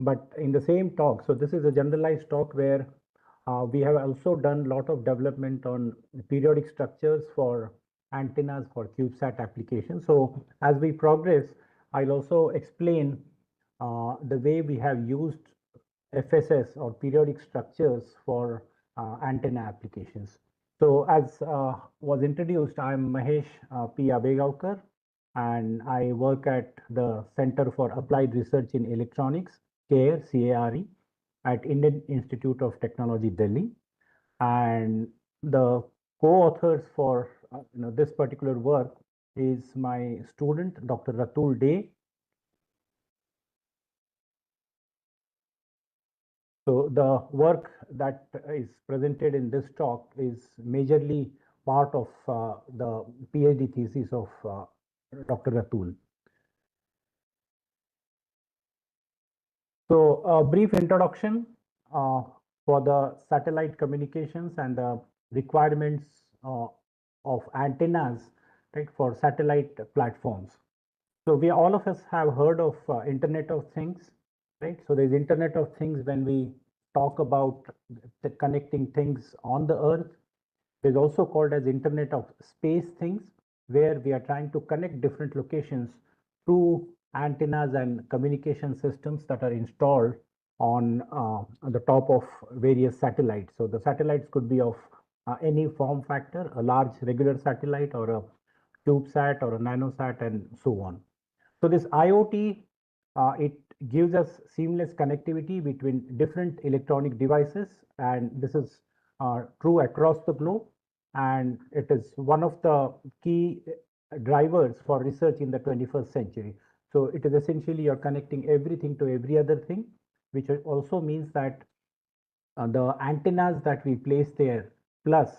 but in the same talk, so this is a generalized talk where we have also done a lot of development on periodic structures for antennas for CubeSat applications. So as we progress, I'll also explain the way we have used FSS or periodic structures for antenna applications. So as was introduced, I'm Mahesh P. Abegaonkar, and I work at the Center for Applied Research in Electronics, CARE, at Indian Institute of Technology, Delhi. And the co-authors for this particular work is my student, Dr. Ratul Day. So the work that is presented in this talk is majorly part of the PhD thesis of Dr. Ratul. So a brief introduction for the satellite communications and the requirements of antennas, right, for satellite platforms. So we all of us have heard of Internet of Things, right? So there's Internet of Things when we talk about the connecting things on the Earth. There's also called as Internet of Space Things, where we are trying to connect different locations through antennas and communication systems that are installed on the top of various satellites. So the satellites could be of any form factor, a large regular satellite or a CubeSat or a nanosat and so on. So this IoT, it gives us seamless connectivity between different electronic devices, and this is true across the globe, and it is one of the key drivers for research in the 21st century. So it is essentially you're connecting everything to every other thing, which also means that the antennas that we place there, plus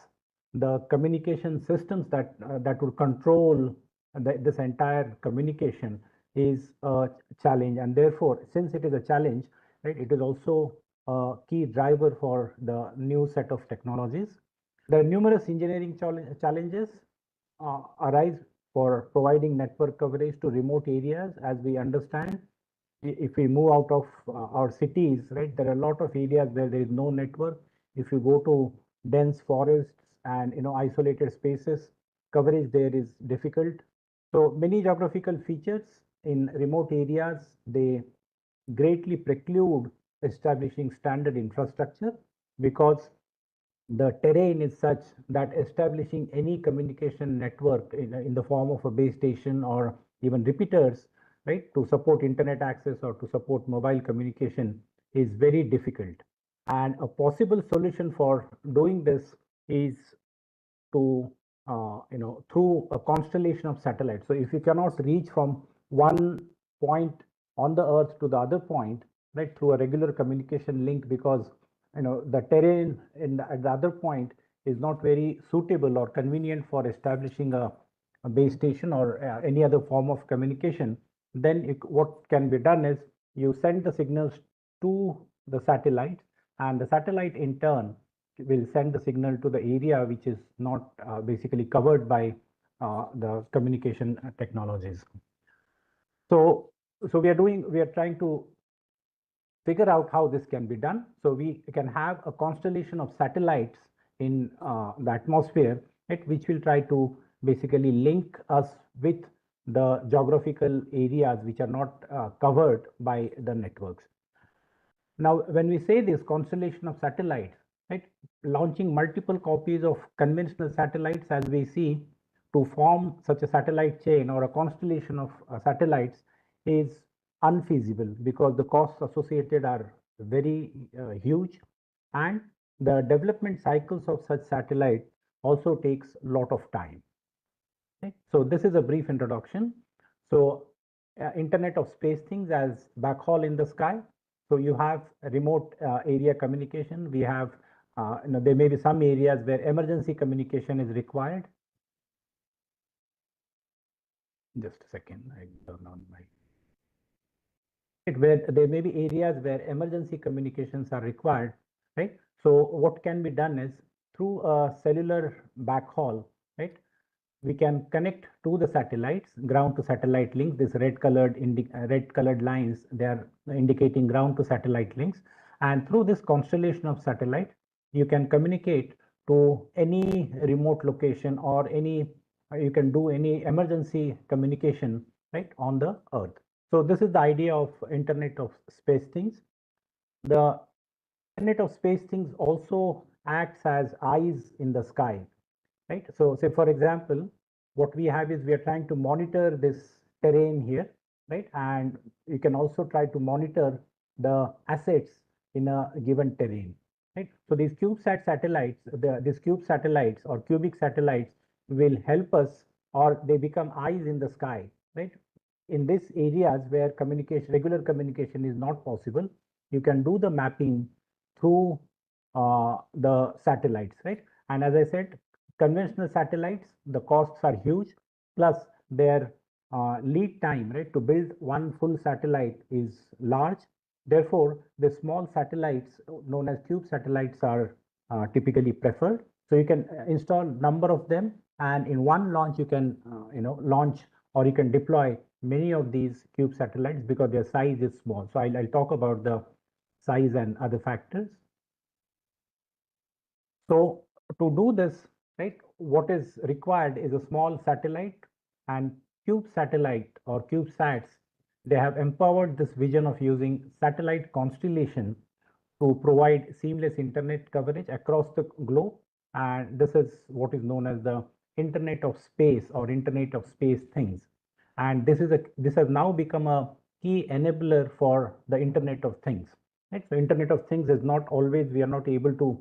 the communication systems that will control this entire communication is a challenge. And therefore, since it is a challenge, right, it is also a key driver for the new set of technologies. There are numerous engineering challenges arise for providing network coverage to remote areas. As we understand, if we move out of our cities, right, there are a lot of areas where there is no network. If you go to dense forests and isolated spaces, coverage there is difficult. So many geographical features in remote areas, they greatly preclude establishing standard infrastructure, because the terrain is such that establishing any communication network in the form of a base station or even repeaters, right, to support internet access or to support mobile communication is very difficult. And a possible solution for doing this is to through a constellation of satellites. So if you cannot reach from one point on the Earth to the other point, right, through a regular communication link, because the terrain at the other point is not very suitable or convenient for establishing a base station or any other form of communication, then what can be done is you send the signals to the satellite, and the satellite in turn will send the signal to the area which is not basically covered by the communication technologies. So we are trying to figure out how this can be done. So we can have a constellation of satellites in the atmosphere, right, which will try to basically link us with the geographical areas which are not covered by the networks. Now, when we say this constellation of satellites, right, launching multiple copies of conventional satellites, as we see, to form such a satellite chain or a constellation of satellites is unfeasible, because the costs associated are very huge, and the development cycles of such satellite also takes a lot of time. Okay? So this is a brief introduction. So Internet of Space Things as backhaul in the sky. So you have remote area communication. We have, there may be some areas where emergency communication is required. Just a second, I turn on my. Where there may be areas where emergency communications are required, right? So what can be done is through a cellular backhaul, right? we can connect to the satellites, ground to satellite links. This red colored lines, they are indicating ground to satellite links. And through this constellation of satellite, you can communicate to any remote location, or you can do any emergency communication, right, on the Earth. So this is the idea of Internet of Space Things. The Internet of Space Things also acts as eyes in the sky, right? So say for example, what we have is we are trying to monitor this terrain here, right? And you can also try to monitor the assets in a given terrain, right? So these CubeSat satellites, these cube satellites or cubic satellites will help us, or they become eyes in the sky, right? In these areas where regular communication is not possible, you can do the mapping through the satellites, right? And as I said, conventional satellites, the costs are huge, plus their lead time, right, to build one full satellite is large. Therefore, the small satellites known as cube satellites are typically preferred. So you can install number of them, and in one launch you can launch, or you can deploy many of these cube satellites because their size is small. So I'll talk about the size and other factors. So to do this, right, what is required is a small satellite, and cube satellite or CubeSats. They have empowered this vision of using satellite constellation to provide seamless internet coverage across the globe. And this is what is known as the Internet of Space or Internet of Space Things. And this has now become a key enabler for the Internet of Things. Right? So Internet of Things is not always, we are not able to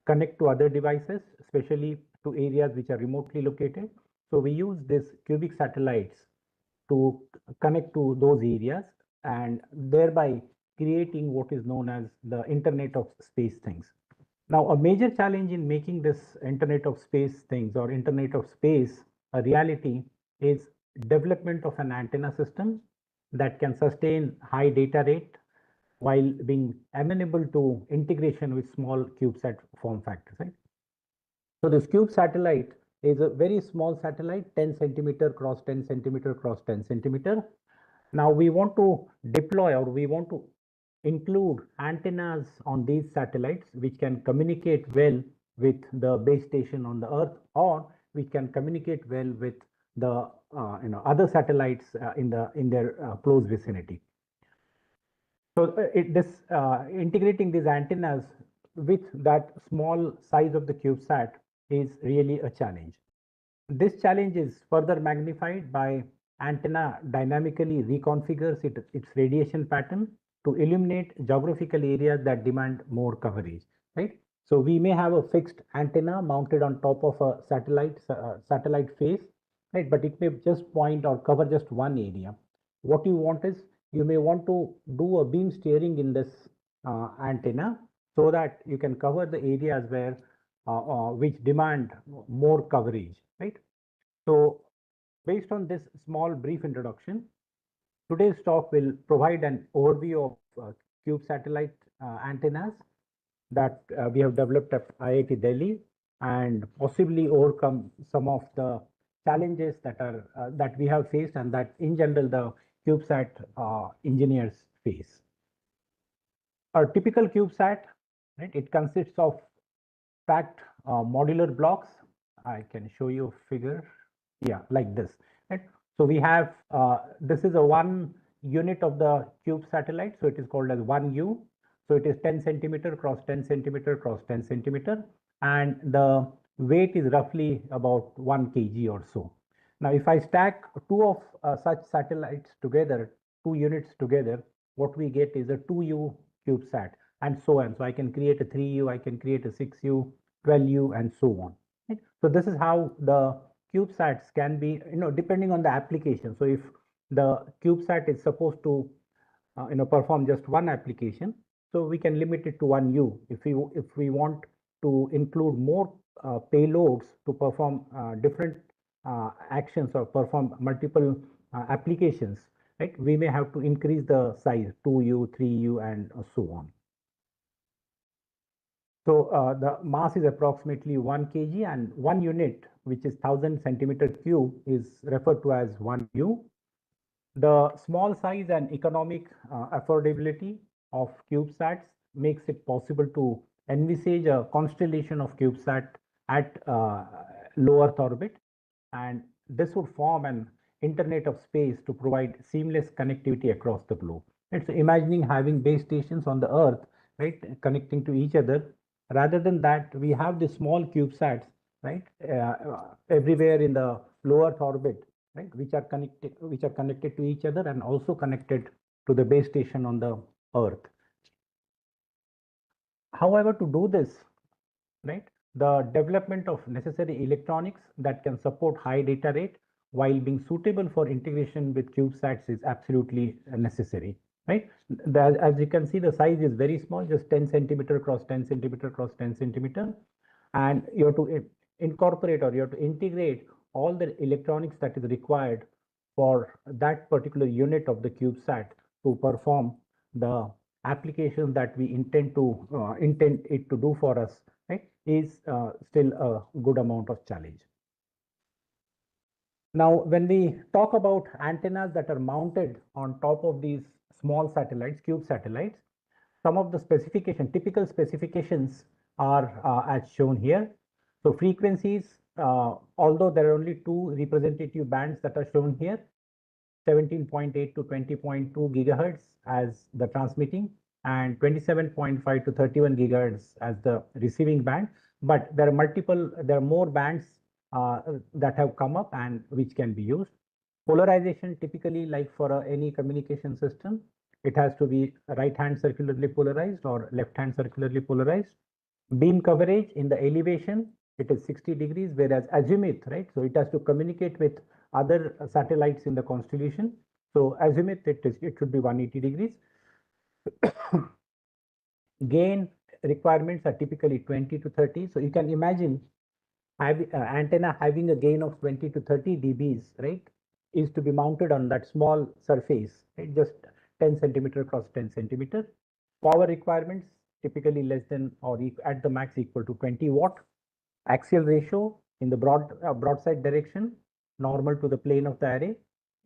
connect to other devices, especially to areas which are remotely located. So we use these cubic satellites to connect to those areas, and thereby creating what is known as the Internet of Space Things. Now, a major challenge in making this Internet of Space Things or Internet of Space a reality is development of an antenna system that can sustain high data rate while being amenable to integration with small CubeSat form factors, right? So this cube satellite is a very small satellite, 10 centimeter cross 10 centimeter cross 10 centimeter. Now we want to deploy, or we want to include antennas on these satellites which can communicate well with the base station on the Earth, or which can communicate well with the other satellites in their close vicinity. So integrating these antennas with that small size of the CubeSat is really a challenge. This challenge is further magnified by antenna dynamically reconfigures its radiation pattern to illuminate geographical areas that demand more coverage, right? So we may have a fixed antenna mounted on top of a satellite face, right? But it may just point or cover just one area. What you want is, you may want to do a beam steering in this antenna so that you can cover the areas where which demand more coverage, right? So based on this small brief introduction, today's talk will provide an overview of cube satellite antennas that we have developed at IIT Delhi, and possibly overcome some of the challenges that we have faced, and that in general the CubeSat engineers face. A typical CubeSat, right, it consists of packed modular blocks. I can show you a figure, yeah, like this, right? So we have this is a one unit of the cube satellite, so it is called as 1U. So it is 10 centimeter cross 10 centimeter cross 10 centimeter, and the weight is roughly about 1 kg or so. Now, if I stack two of such satellites together, two units together, what we get is a 2U CubeSat, and so on. So I can create a 3U, I can create a 6U, 12U, and so on. Right? So this is how the CubeSats can be, depending on the application. So if the CubeSat is supposed to, perform just one application, so we can limit it to 1U. If we want to include more payloads to perform different actions or perform multiple applications, right? We may have to increase the size, 2U, 3U, and so on. So the mass is approximately 1 kg, and 1 unit, which is 1000 centimeter cube, is referred to as 1 U. The small size and economic affordability of CubeSats makes it possible to envisage a constellation of CubeSat at low Earth orbit, and this would form an internet of space to provide seamless connectivity across the globe. It's imagining having base stations on the Earth, right, connecting to each other. Rather than that, we have the small CubeSats, right, everywhere in the low Earth orbit, right, which are connected to each other and also connected to the base station on the Earth. However, to do this, right, the development of necessary electronics that can support high data rate while being suitable for integration with CubeSats is absolutely necessary, right? As you can see, the size is very small, just 10 centimeter cross 10 centimeter cross 10 centimeter, and you have to incorporate, or you have to integrate all the electronics that is required for that particular unit of the CubeSat to perform the application that we intend it to do for us, right, is still a good amount of challenge. Now, when we talk about antennas that are mounted on top of these small satellites, cube satellites, some of the typical specifications are as shown here. So frequencies, although there are only two representative bands that are shown here, 17.8 to 20.2 gigahertz as the transmitting, and 27.5 to 31 gigahertz as the receiving band. But there are more bands that have come up and which can be used. Polarization, typically, like for any communication system, it has to be right hand circularly polarized or left hand circularly polarized. Beam coverage in the elevation, it is 60 degrees, whereas azimuth, right? So it has to communicate with other satellites in the constellation. So azimuth, it should be 180 degrees. Gain requirements are typically 20 to 30. So you can imagine antenna having a gain of 20 to 30 dBs, right, is to be mounted on that small surface, right, just 10 centimeter cross 10 centimeter. Power requirements typically less than or at the max equal to 20 watt. Axial ratio in the broadside direction, normal to the plane of the array,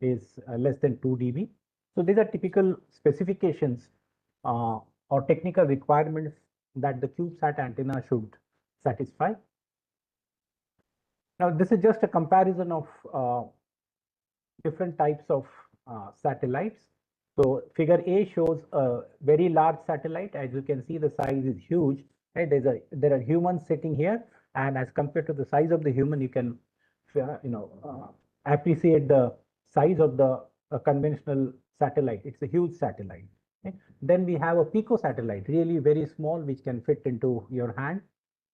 is less than 2 dB. So these are typical specifications or technical requirements that the CubeSat antenna should satisfy. Now, this is just a comparison of different types of satellites. So figure A shows a very large satellite. As you can see, the size is huge. Right? There are humans sitting here, and as compared to the size of the human, you can appreciate the size of the conventional satellite. It's a huge satellite. Okay? Then we have a pico satellite, really very small, which can fit into your hand.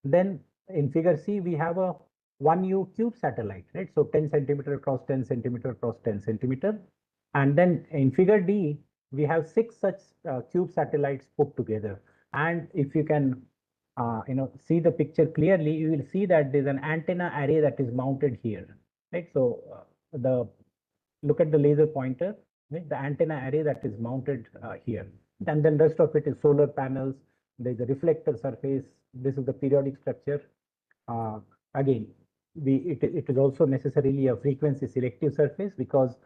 Then in figure C, we have a 1U cube satellite, right? So 10 centimeter across 10 centimeter across 10 centimeter. And then in figure D, we have 6 such cube satellites put together. And if you can, see the picture clearly, you will see that there's an antenna array that is mounted here, right? So look at the laser pointer, right? The antenna array that is mounted here. And then rest of it is solar panels. There's a reflector surface. This is the periodic structure. Again, it is also necessarily a frequency selective surface because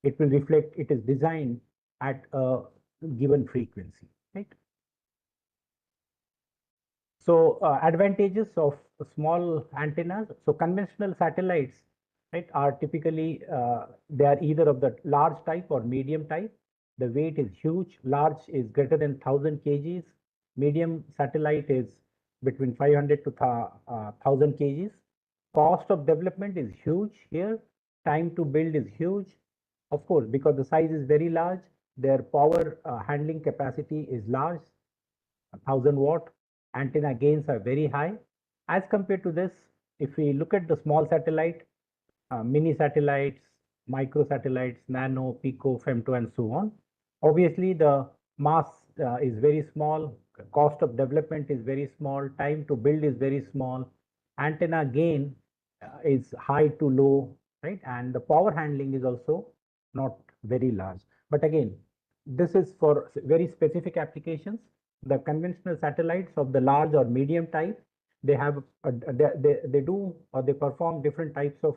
it will reflect, it is designed at a given frequency, right? So advantages of small antennas. So conventional satellites, right, are typically they are either of the large type or medium type. The weight is huge. Large is greater than 1000 kgs. Medium satellite is between 500 to 1000 kgs. Cost of development is huge here. Time to build is huge. Of course, because the size is very large, their power handling capacity is large, 1000 watt. Antenna gains are very high. As compared to this, if we look at the small satellite, mini satellites, micro satellites, nano, pico, femto, and so on, obviously the mass is very small, cost of development is very small, time to build is very small, antenna gain is high to low, right? And the power handling is also not very large. But again, this is for very specific applications. the conventional satellites of the large or medium type, they have they do or they perform different types of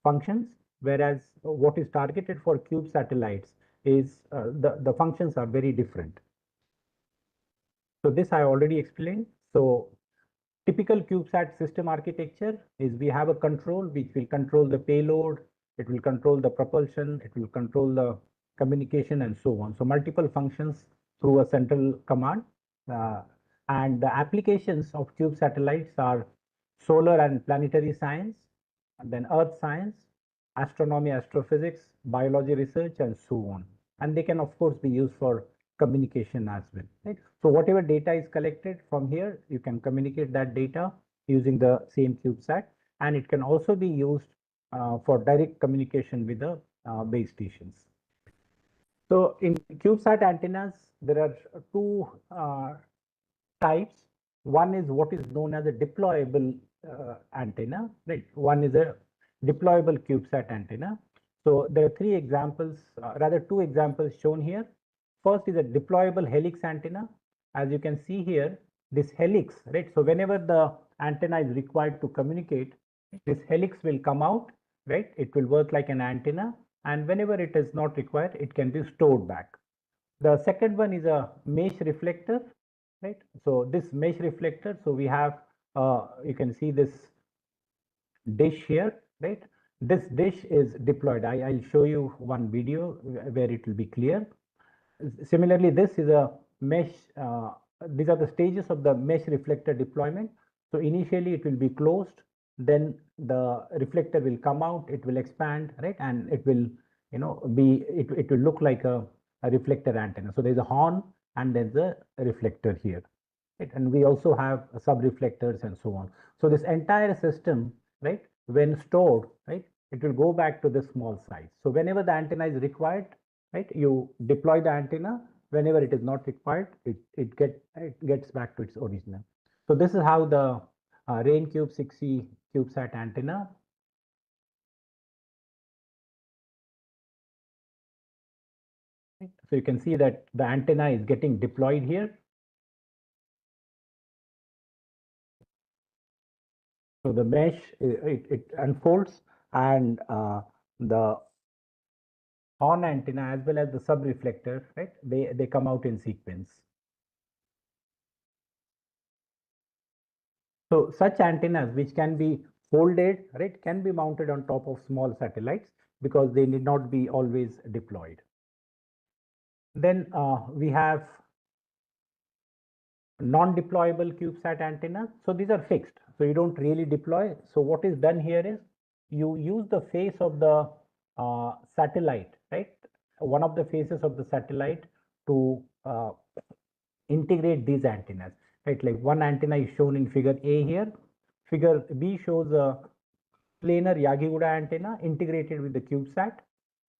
functions, whereas what is targeted for cube satellites is the functions are very different. So this I already explained. So typical CubeSat system architecture is we have a control which will control the payload, it will control the propulsion, it will control the communication and so on. So multiple functions through a central command. Uh, and the applications of cube satellites are solar and planetary science, and then earth science, astronomy, astrophysics, biology research, and so on. And they can, of course, be used for communication as well. Right? So whatever data is collected from here, you can communicate that data using the same CubeSat, and it can also be used for direct communication with the base stations. So in CubeSat antennas, there are two types. One is what is known as a deployable antenna, right? One is a deployable CubeSat antenna. So there are three examples, rather two examples shown here. First is a deployable helix antenna. As you can see here, this helix, right? So whenever the antenna is required to communicate, this helix will come out, right? It will work like an antenna, and whenever it is not required, it can be stored back. The second one is a mesh reflector, right? So this mesh reflector, so we have, you can see this dish here, right? This dish is deployed. I'll show you one video where it will be clear. Similarly, this is a mesh, these are the stages of the mesh reflector deployment. So initially it will be closed, then the reflector will come out, it will expand, right? And it will, it will look like a reflector antenna. So there's a horn and there's a reflector here. Right? And we also have sub reflectors and so on. So this entire system, right, when stored, right, it will go back to the small size. So whenever the antenna is required, right, you deploy the antenna. Whenever it is not required, it gets back to its original. So this is how the RainCube 6C CubeSat antenna. So you can see that the antenna is getting deployed here. So the mesh, it unfolds, and the horn antenna as well as the sub reflector, right? They come out in sequence. So such antennas which can be folded, right, can be mounted on top of small satellites because they need not be always deployed. Then we have non-deployable CubeSat antennas. So these are fixed. So you don't really deploy. So what is done here is you use the face of the satellite, right? One of the faces of the satellite to integrate these antennas, right? Like one antenna is shown in figure A here. Figure B shows a planar Yagi-Uda antenna integrated with the CubeSat,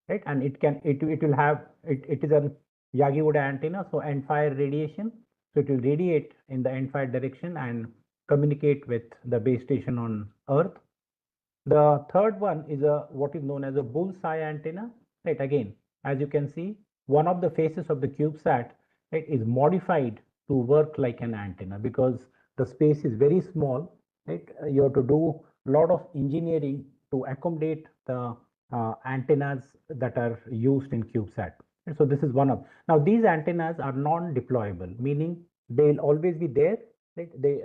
right? And it will have it is a Yagi-Uda antenna, so end fire radiation. So it will radiate in the end fire direction and communicate with the base station on Earth. The third one is a what is known as a bullseye antenna, right? Again, as you can see, one of the faces of the CubeSat, right, is modified to work like an antenna because the space is very small, right? You have to do a lot of engineering to accommodate the antennas that are used in CubeSat. And so this is one of. Now these antennas are non-deployable, meaning they'll always be there, right? They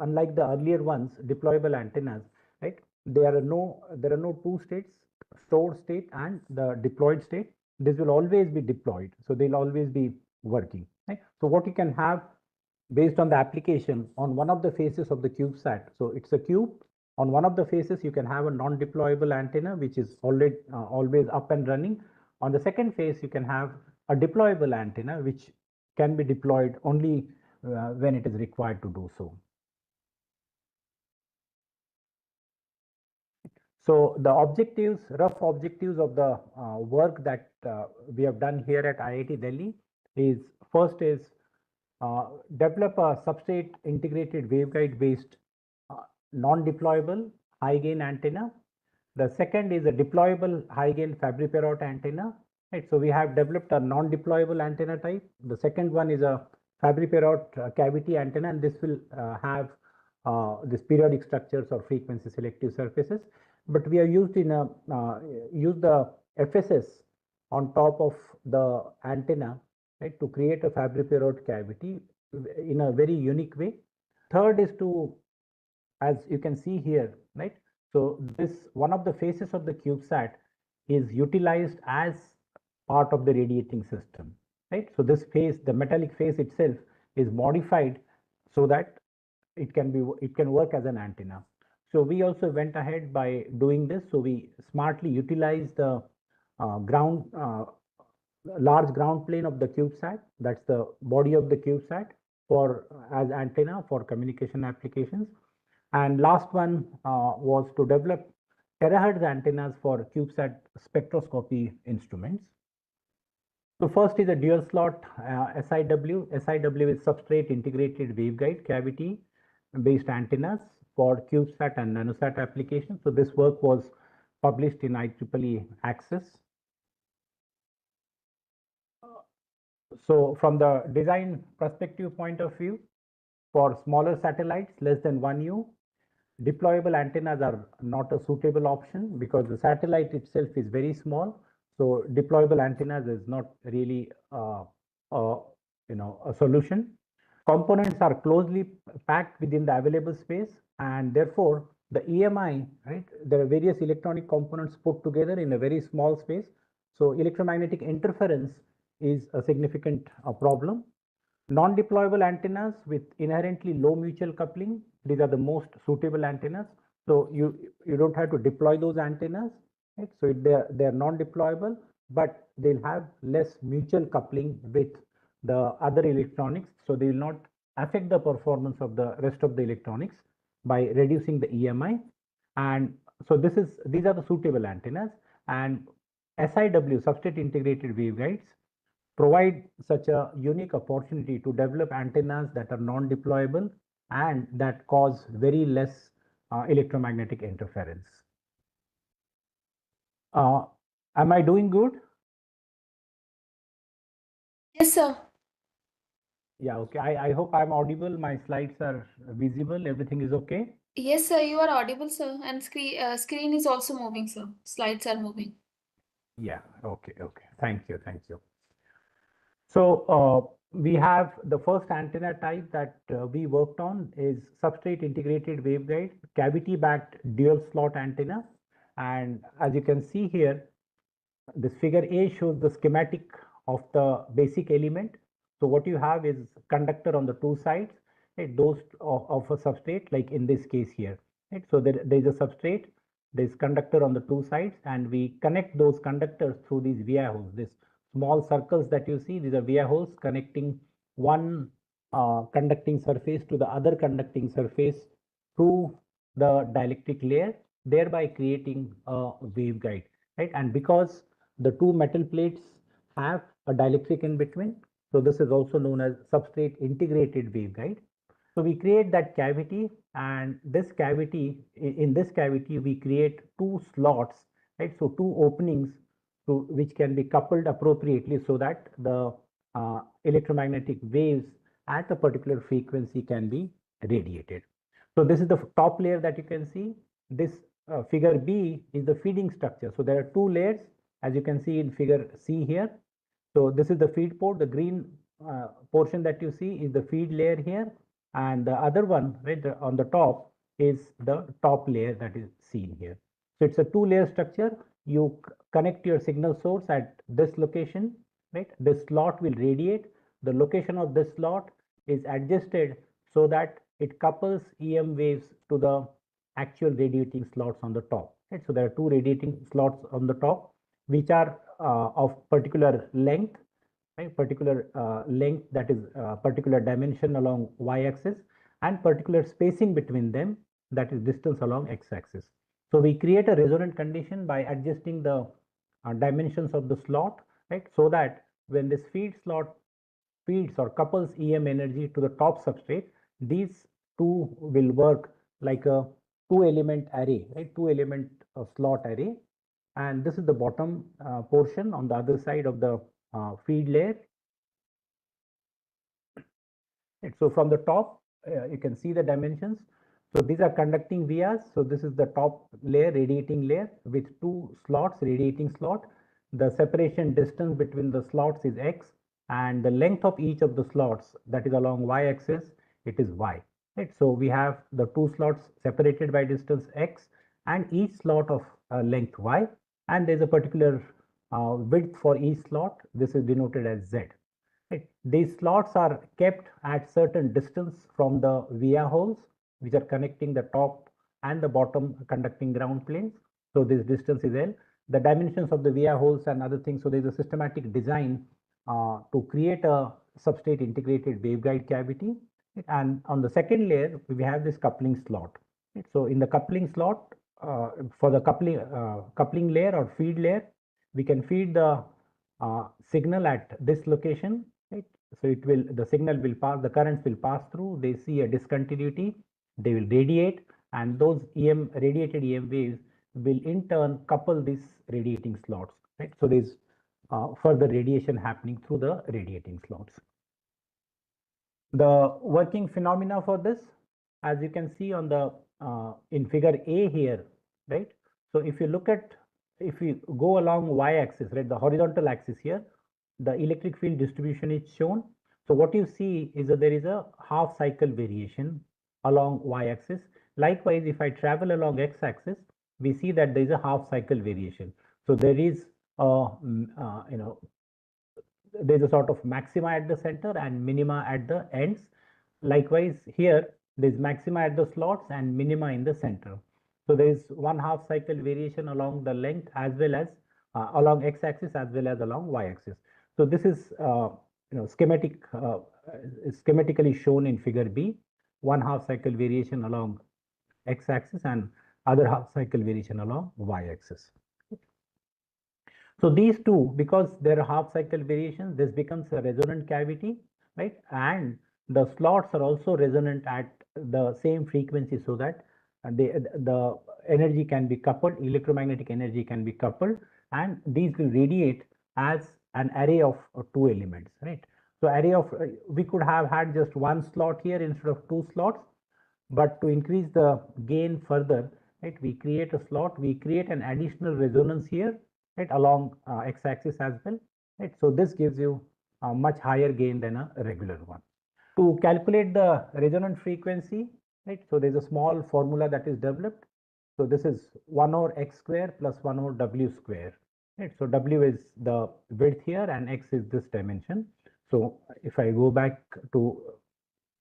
unlike the earlier ones, deployable antennas, right? There are no two states, stored state and the deployed state. This will always be deployed, so they'll always be working, right? So what you can have based on the application on one of the faces of the CubeSat. So it's a cube. On one of the faces, you can have a non-deployable antenna, which is already always up and running. On the second face, you can have a deployable antenna, which can be deployed only when it is required to do so. So the objectives, rough objectives of the work that we have done here at IIT Delhi is first is develop a substrate integrated waveguide based non-deployable high gain antenna. The second is a deployable high gain Fabry-Perot antenna. Right, so we have developed a non-deployable antenna type. The second one is a Fabry-Perot cavity antenna, and this will have this periodic structures or frequency selective surfaces. But we have used use the FSS on top of the antenna, right, to create a Fabry-Perot cavity in a very unique way. Third is to, as you can see here, right? So this one of the faces of the CubeSat is utilized as part of the radiating system, right? So this face, the metallic face itself, is modified so that it can work as an antenna. So we also went ahead by doing this. So we smartly utilized the ground large ground plane of the CubeSat. That's the body of the CubeSat for as antenna for communication applications. And last one was to develop terahertz antennas for CubeSat spectroscopy instruments. So first is a dual slot SIW. SIW is substrate integrated waveguide cavity based antennas for CubeSat and nanosat applications. So this work was published in IEEE Access. So from the design perspective point of view, for smaller satellites less than 1U, deployable antennas are not a suitable option because the satellite itself is very small. So deployable antennas is not really a solution. Components are closely packed within the available space, and therefore the EMI, right? There are various electronic components put together in a very small space. So electromagnetic interference is a significant problem. Non-deployable antennas with inherently low mutual coupling, these are the most suitable antennas. So you don't have to deploy those antennas, right? So they're non-deployable, but they'll have less mutual coupling with the other electronics. So they will not affect the performance of the rest of the electronics by reducing the EMI. And so these are the suitable antennas. And SIW, substrate integrated waveguides, provide such a unique opportunity to develop antennas that are non-deployable and that cause very less electromagnetic interference. Am I doing good? Yes, sir. Yeah, okay. I hope I'm audible. My slides are visible. Everything is okay? Yes, sir, you are audible, sir. And screen is also moving, sir. Slides are moving. Yeah, okay, okay. Thank you, thank you. So we have the first antenna type that we worked on is substrate integrated waveguide, cavity backed dual slot antenna. And as you can see here, this figure A shows the schematic of the basic element. So what you have is conductor on the two sides, right? Those of a substrate, like in this case here, right? So there is a substrate, there is conductor on the two sides, and we connect those conductors through these via holes. This small circles that you see, these are via holes connecting one conducting surface to the other conducting surface through the dielectric layer, thereby creating a waveguide, right? And because the two metal plates have a dielectric in between, so this is also known as substrate integrated waveguide. So we create that cavity, and this cavity, in this cavity, we create two slots, right? So two openings to which can be coupled appropriately so that the electromagnetic waves at a particular frequency can be radiated. So this is the top layer that you can see. This figure B is the feeding structure. So there are two layers, as you can see in figure C here. So this is the feed port. The green portion that you see is the feed layer here, and the other one right on the top is the top layer that is seen here. So it's a two-layer structure. You connect your signal source at this location, right? This slot will radiate. The location of this slot is adjusted so that it couples EM waves to the actual radiating slots on the top. Right? So there are two radiating slots on the top, which are of particular length, right? Particular length, that is particular dimension along y-axis, and particular spacing between them, that is distance along x-axis. So we create a resonant condition by adjusting the dimensions of the slot, right? So that when this feed slot feeds or couples EM energy to the top substrate, these two will work like a two-element array, right? Two-element slot array. And this is the bottom portion on the other side of the feed layer. Right? So from the top, you can see the dimensions. So these are conducting vias. So this is the top layer, radiating layer with two slots, radiating slot. The separation distance between the slots is x, and the length of each of the slots, that is along y-axis, it is y. Right? So we have the two slots separated by distance x, and each slot of length y, and there's a particular width for each slot. This is denoted as z. Right. These slots are kept at certain distance from the via holes, which are connecting the top and the bottom conducting ground planes. So this distance is L. The dimensions of the via holes and other things. So there is a systematic design to create a substrate integrated waveguide cavity. And on the second layer, we have this coupling slot. So in the coupling slot, for the coupling layer or feed layer, we can feed the signal at this location. Right? So it will, the signal will pass, the currents will pass through, they see a discontinuity, they will radiate, and those radiated EM waves will in turn couple these radiating slots. Right? So there's further radiation happening through the radiating slots. The working phenomena for this, as you can see on the in figure A here, right? So if you look at, if you go along y-axis, right, the horizontal axis here, the electric field distribution is shown. So what you see is that there is a half cycle variation along y-axis. Likewise, if I travel along x-axis, we see that there is a half cycle variation. So there is a there's a sort of maxima at the center and minima at the ends. Likewise, here there's maxima at the slots and minima in the center. So there is one half cycle variation along the length as well as along x-axis as well as along y-axis. So this is schematically shown in figure B. One half cycle variation along x-axis and other half cycle variation along y-axis. So these two, because there are half cycle variations, this becomes a resonant cavity, right? And the slots are also resonant at the same frequency, so that the energy can be coupled, electromagnetic energy can be coupled, and these will radiate as an array of two elements, right? So array of, we could have had just one slot here instead of two slots, but to increase the gain further, right, we create a slot, we create an additional resonance here, right, along x-axis as well, right? So this gives you a much higher gain than a regular one. To calculate the resonant frequency, right, so there's a small formula that is developed. So this is 1 over x square plus 1 over w square, right? So w is the width here and x is this dimension. So if I go back to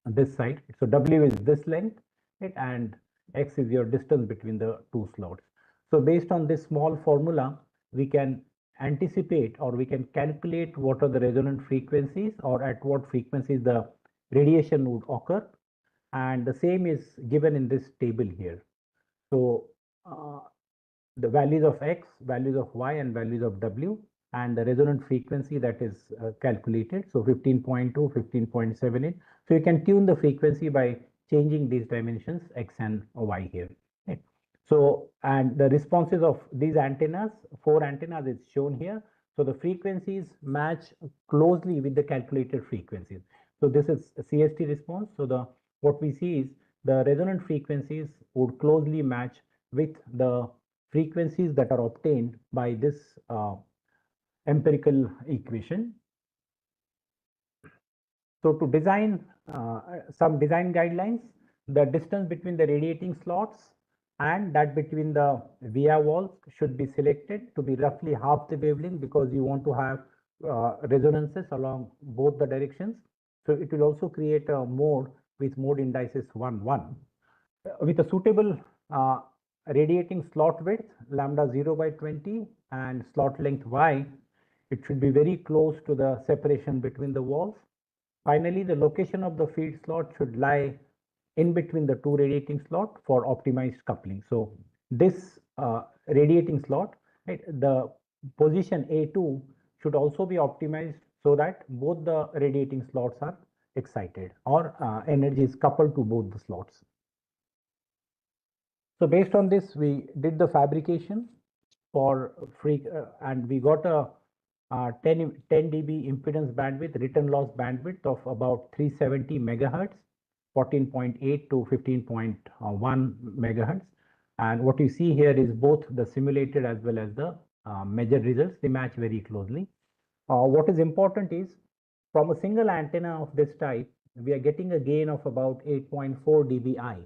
this side, so w is this length, right, and x is your distance between the two slots. So based on this small formula, we can anticipate or we can calculate what are the resonant frequencies or at what frequencies the radiation would occur, and the same is given in this table here. So the values of x, values of y, and values of w, and the resonant frequency that is calculated. So 15.2, 15.78. So you can tune the frequency by changing these dimensions x and y here. Right? So, and the responses of these antennas, 4 antennas is shown here. So the frequencies match closely with the calculated frequencies. So this is a CST response. So the what we see is the resonant frequencies would closely match with the frequencies that are obtained by this empirical equation. So to design some design guidelines, the distance between the radiating slots and that between the via walls should be selected to be roughly half the wavelength, because you want to have resonances along both the directions. So it will also create a mode with mode indices 1, 1. With a suitable radiating slot width lambda 0 by 20 and slot length y, it should be very close to the separation between the walls. Finally, the location of the feed slot should lie in between the two radiating slot for optimized coupling. So this radiating slot, right, the position A2 should also be optimized so that both the radiating slots are excited or energy is coupled to both the slots. So based on this, we did the fabrication for free and we got a 10 dB impedance bandwidth, return loss bandwidth of about 370 megahertz, 14.8 to 15.1 megahertz. And what you see here is both the simulated as well as the measured results. They match very closely. What is important is from a single antenna of this type, we are getting a gain of about 8.4 dBi.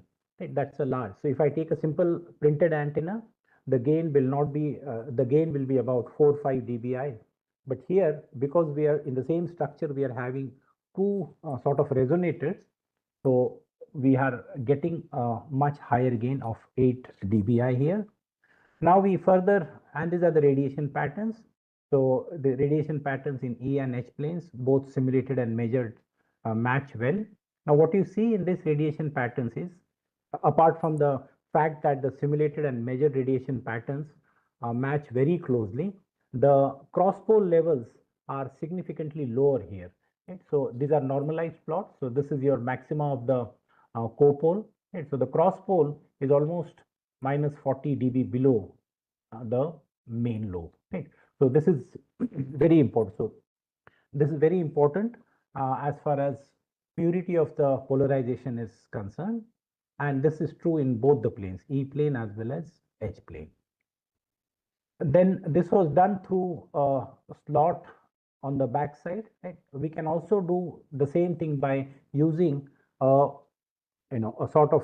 Right? That's a large. So if I take a simple printed antenna, the gain will not be the gain will be about 4 or 5 dBi. But here, because we are in the same structure, we are having two sort of resonators. So we are getting a much higher gain of 8 dBi here. Now we further, and these are the radiation patterns. So the radiation patterns in E and H planes, both simulated and measured, match well. Now what you see in this radiation patterns is, apart from the fact that the simulated and measured radiation patterns match very closely, the cross pole levels are significantly lower here. Right? So these are normalized plots. So this is your maxima of the copole. Right? So the cross pole is almost minus 40 dB below the main lobe. Right? So this is very important. So this is very important as far as purity of the polarization is concerned. And this is true in both the planes, E plane as well as H plane. Then this was done through a slot on the back side. Right? We can also do the same thing by using a sort of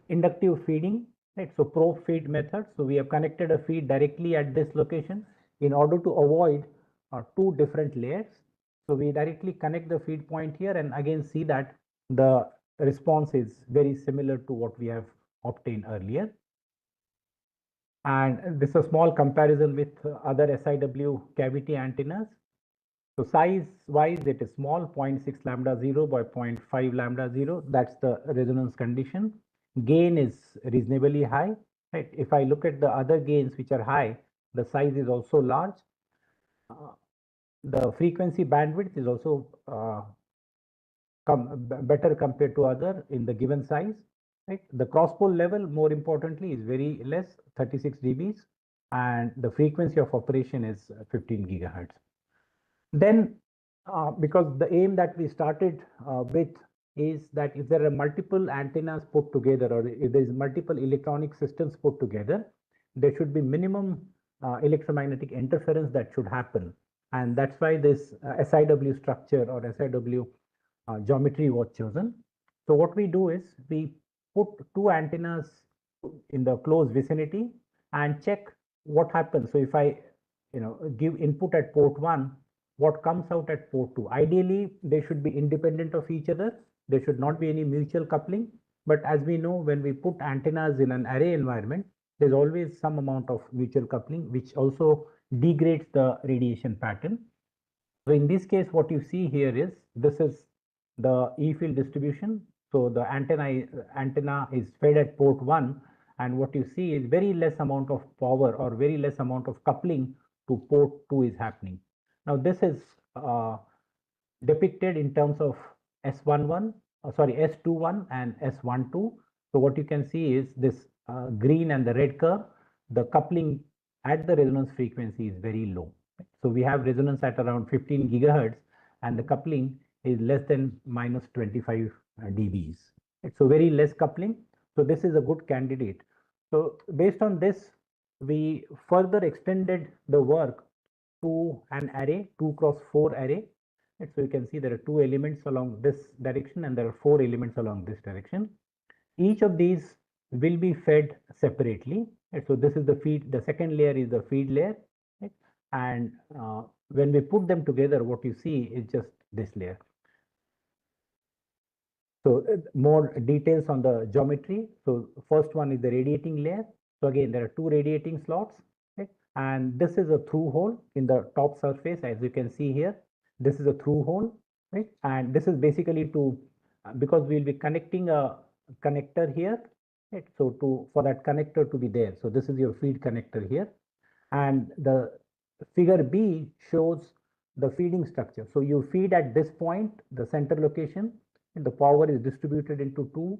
inductive feeding. Right? So probe feed method. So we have connected a feed directly at this location in order to avoid two different layers. So we directly connect the feed point here and again see that the response is very similar to what we have obtained earlier. And this is a small comparison with other SIW cavity antennas. So size wise, it is small, 0.6 lambda 0 by 0.5 lambda 0. That's the resonance condition. Gain is reasonably high. Right? If I look at the other gains which are high, the size is also large. The frequency bandwidth is also better compared to other in the given size. Right? The cross pole level, more importantly, is very less, 36 dBs, and the frequency of operation is 15 gigahertz. Then, because the aim that we started with is that if there are multiple antennas put together or if there is multiple electronic systems put together, there should be minimum electromagnetic interference that should happen. And that's why this SIW structure or SIW geometry was chosen. So what we do is we put two antennas in the close vicinity and check what happens. So if I give input at port 1, what comes out at port 2? Ideally, they should be independent of each other. There should not be any mutual coupling. But as we know, when we put antennas in an array environment, there's always some amount of mutual coupling, which also degrades the radiation pattern. So in this case, what you see here is this is the E field distribution. So the antenna is fed at port 1, and what you see is very less amount of power or very less amount of coupling to port 2 is happening. Now this is depicted in terms of S11, S21 and S12. So what you can see is this green and the red curve, the coupling at the resonance frequency is very low. So we have resonance at around 15 gigahertz and the coupling is less than minus 25 dBs. So very less coupling. So this is a good candidate. So based on this, we further extended the work to an array, 2 cross 4 array. So you can see there are two elements along this direction and there are four elements along this direction. Each of these will be fed separately. So this is the feed, the second layer is the feed layer. And when we put them together, what you see is just this layer. So more details on the geometry. So first one is the radiating layer. So again, there are two radiating slots. And this is a through hole in the top surface, as you can see here. This is a through hole, right? And this is basically to, because we'll be connecting a connector here, right? So for that connector to be there. So this is your feed connector here. And the figure B shows the feeding structure. So you feed at this point, the center location, and the power is distributed into 2.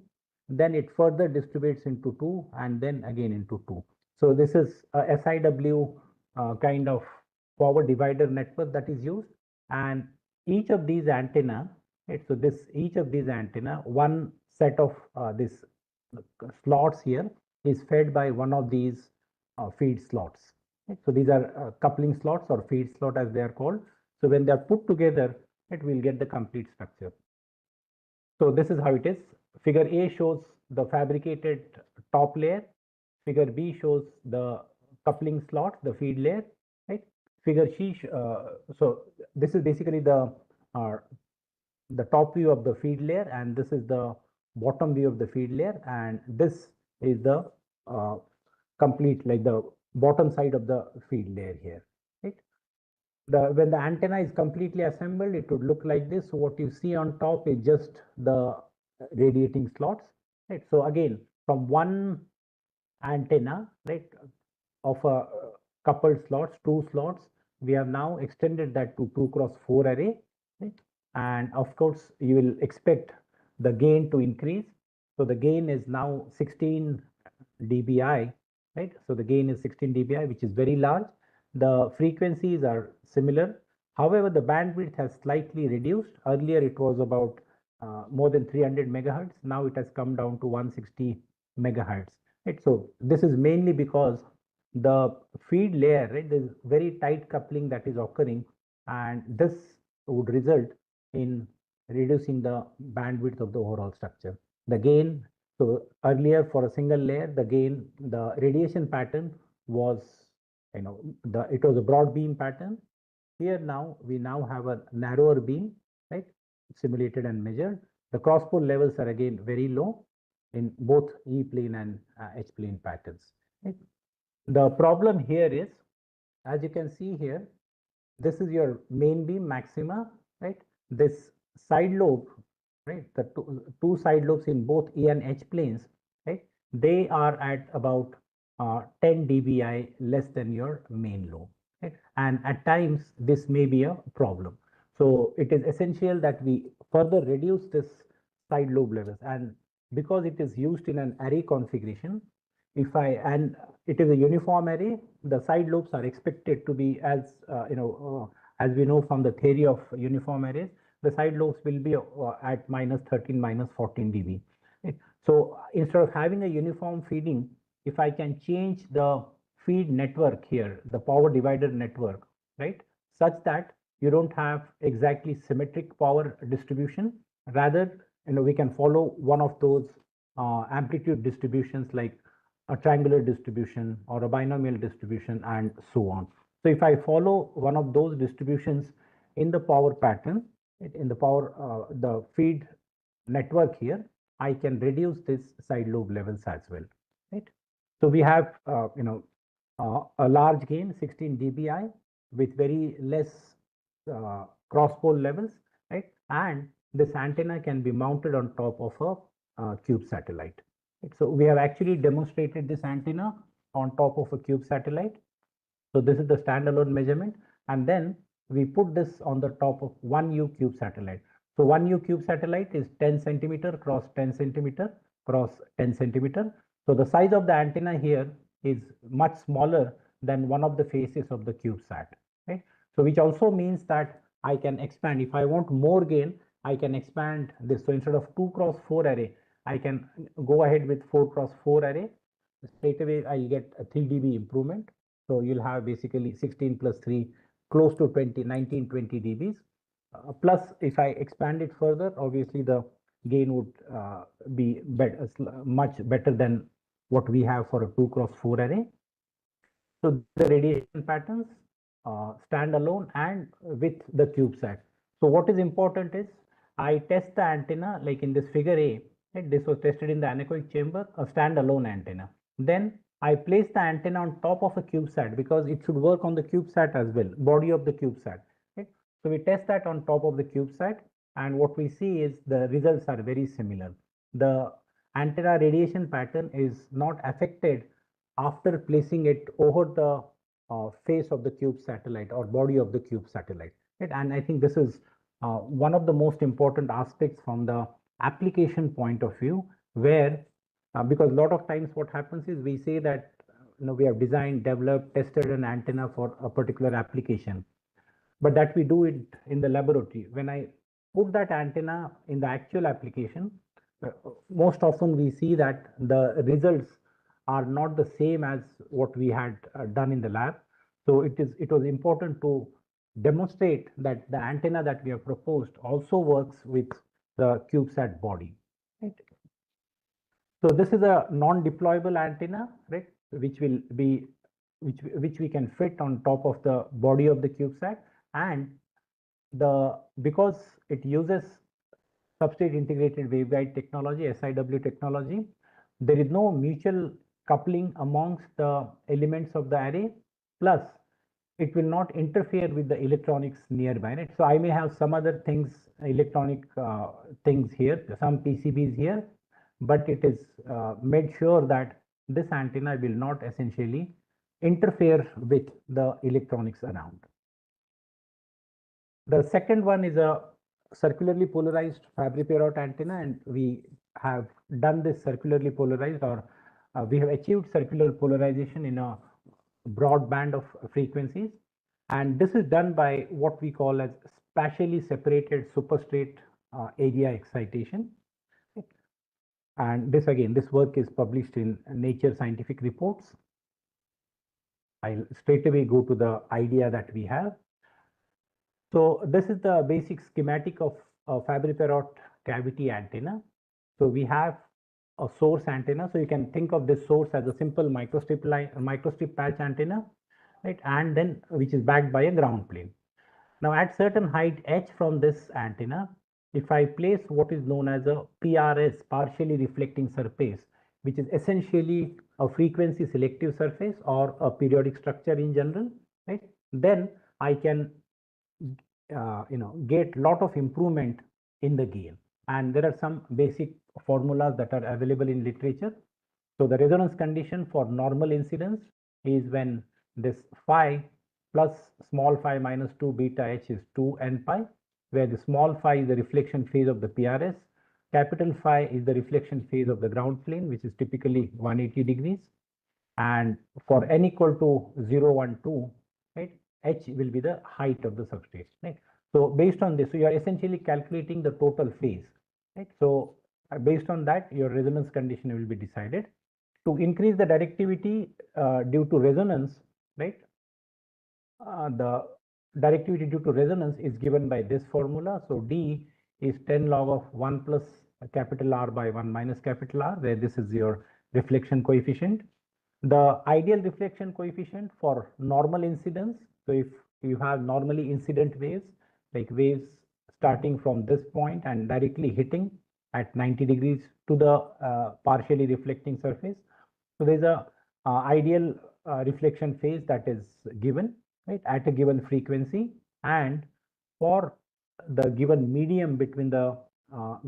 Then it further distributes into 2 and then again into 2. So this is a SIW kind of power divider network that is used, and each of these antenna, right, so this each of these antenna, one set of this slots here is fed by one of these feed slots. Right? So these are coupling slots or feed slot as they are called. So when they are put together, it will get the complete structure. So this is how it is. Figure A shows the fabricated top layer. Figure B shows the coupling slot, the feed layer, right? Figure C, so this is basically uh, the top view of the feed layer, and this is the bottom view of the feed layer, and this is the uh, complete, like the bottom side of the feed layer here, right? When the antenna is completely assembled, it would look like this. So what you see on top is just the radiating slots, right? So again, from one antenna, right, of a coupled slots, two slots, we have now extended that to 2x4 array, right? And of course, you will expect the gain to increase. So the gain is now 16 dBi, right? So the gain is 16 dBi, which is very large. The frequencies are similar. However, the bandwidth has slightly reduced. Earlier, it was about more than 300 megahertz. Now it has come down to 160 megahertz. Right? So this is mainly because the feed layer, right, there's very tight coupling that is occurring, and this would result in reducing the bandwidth of the overall structure. The gain, so earlier for a single layer, the gain, the radiation pattern was, it was a broad beam pattern. Here now, we now have a narrower beam, right, simulated and measured. The cross pole levels are again very low in both E plane and H plane patterns. Right? The problem here is, as you can see here, this is your main beam maxima, right? This side lobe, right? The two side lobes in both E and H planes, right? They are at about 10 dBi less than your main lobe, right? And at times this may be a problem. So it is essential that we further reduce this side lobe levels, and because it is used in an array configuration, if I and it is a uniform array, the side lobes are expected to be as we know from the theory of uniform arrays, the side lobes will be at minus 13, minus 14 dB. Right? So instead of having a uniform feeding, if I can change the feed network here, the power divider network, right, such that you don't have exactly symmetric power distribution, rather, we can follow one of those amplitude distributions like a triangular distribution or a binomial distribution and so on. So if I follow one of those distributions in the power pattern, in the power, the feed network here, I can reduce this side lobe levels as well, right? So we have, a large gain, 16 dBi, with very less cross pole levels, right? And this antenna can be mounted on top of a cube satellite. Right? So we have actually demonstrated this antenna on top of a cube satellite. So this is the standalone measurement, and then we put this on the top of 1U cube satellite. So 1U cube satellite is 10 centimeter cross 10 centimeter cross 10 centimeter. So the size of the antenna here is much smaller than one of the faces of the CubeSat, right? So which also means that I can expand. If I want more gain, I can expand this. So instead of 2x4 array, I can go ahead with 4x4 array. Straight away, I'll get a 3 dB improvement. So you'll have basically 16 plus 3, close to 20, 19, 20 dBs. Plus, if I expand it further, obviously the gain would be much better than what we have for a 2x4 array. So the radiation patterns stand alone and with the CubeSat. So what is important is I test the antenna like in this figure A. Right? This was tested in the anechoic chamber, a standalone antenna. Then I place the antenna on top of a CubeSat because it should work on the CubeSat as well, body of the CubeSat. Right? So we test that on top of the CubeSat, and what we see is the results are very similar. The antenna radiation pattern is not affected after placing it over the face of the cube satellite or body of the cube satellite. Right? And I think this is one of the most important aspects from the application point of view, where because a lot of times what happens is we say that we have designed, developed, tested an antenna for a particular application, but that we do it in the laboratory. When I put that antenna in the actual application, uh, most often we see that the results are not the same as what we had done in the lab. So it was important to demonstrate that the antenna that we have proposed also works with the CubeSat body. Right? So this is a non-deployable antenna, right? Which will be which we can fit on top of the body of the CubeSat, and because it uses substrate integrated waveguide technology, SIW technology, there is no mutual coupling amongst the elements of the array. Plus, it will not interfere with the electronics nearby. Right? So I may have some other things, electronic things here, some PCBs here, but it is made sure that this antenna will not essentially interfere with the electronics around. The second one is a circularly polarized Fabry-Perot antenna, and we have done this circularly polarized, or we have achieved circular polarization in a broad band of frequencies. And this is done by what we call as spatially separated superstrate area excitation. And this again, this work is published in Nature Scientific Reports. I'll straight away go to the idea that we have. So this is the basic schematic of a Fabry-Perot cavity antenna. So we have a source antenna. So you can think of this source as a simple microstrip patch antenna, right? And then which is backed by a ground plane. Now at certain height h from this antenna, if I place what is known as a PRS, partially reflecting surface, which is essentially a frequency selective surface or a periodic structure in general, right? Then I can get lot of improvement in the gain, and there are some basic formulas that are available in literature. So the resonance condition for normal incidence is when this phi plus small phi minus 2 beta h is 2 n pi, where the small phi is the reflection phase of the PRS, capital phi is the reflection phase of the ground plane, which is typically 180 degrees, and for n equal to 0, 1, 2, right, h will be the height of the substrate, right? So based on this, so you are essentially calculating the total phase, right? So based on that, your resonance condition will be decided. To increase the directivity due to resonance, right, the directivity due to resonance is given by this formula. So d is 10 log of 1 plus capital R by 1 minus capital R, where this is your reflection coefficient. The ideal reflection coefficient for normal incidence, so if you have normally incident waves, like waves starting from this point and directly hitting at 90 degrees to the partially reflecting surface. So there's a ideal reflection phase that is given, right, at a given frequency, and for the given medium between the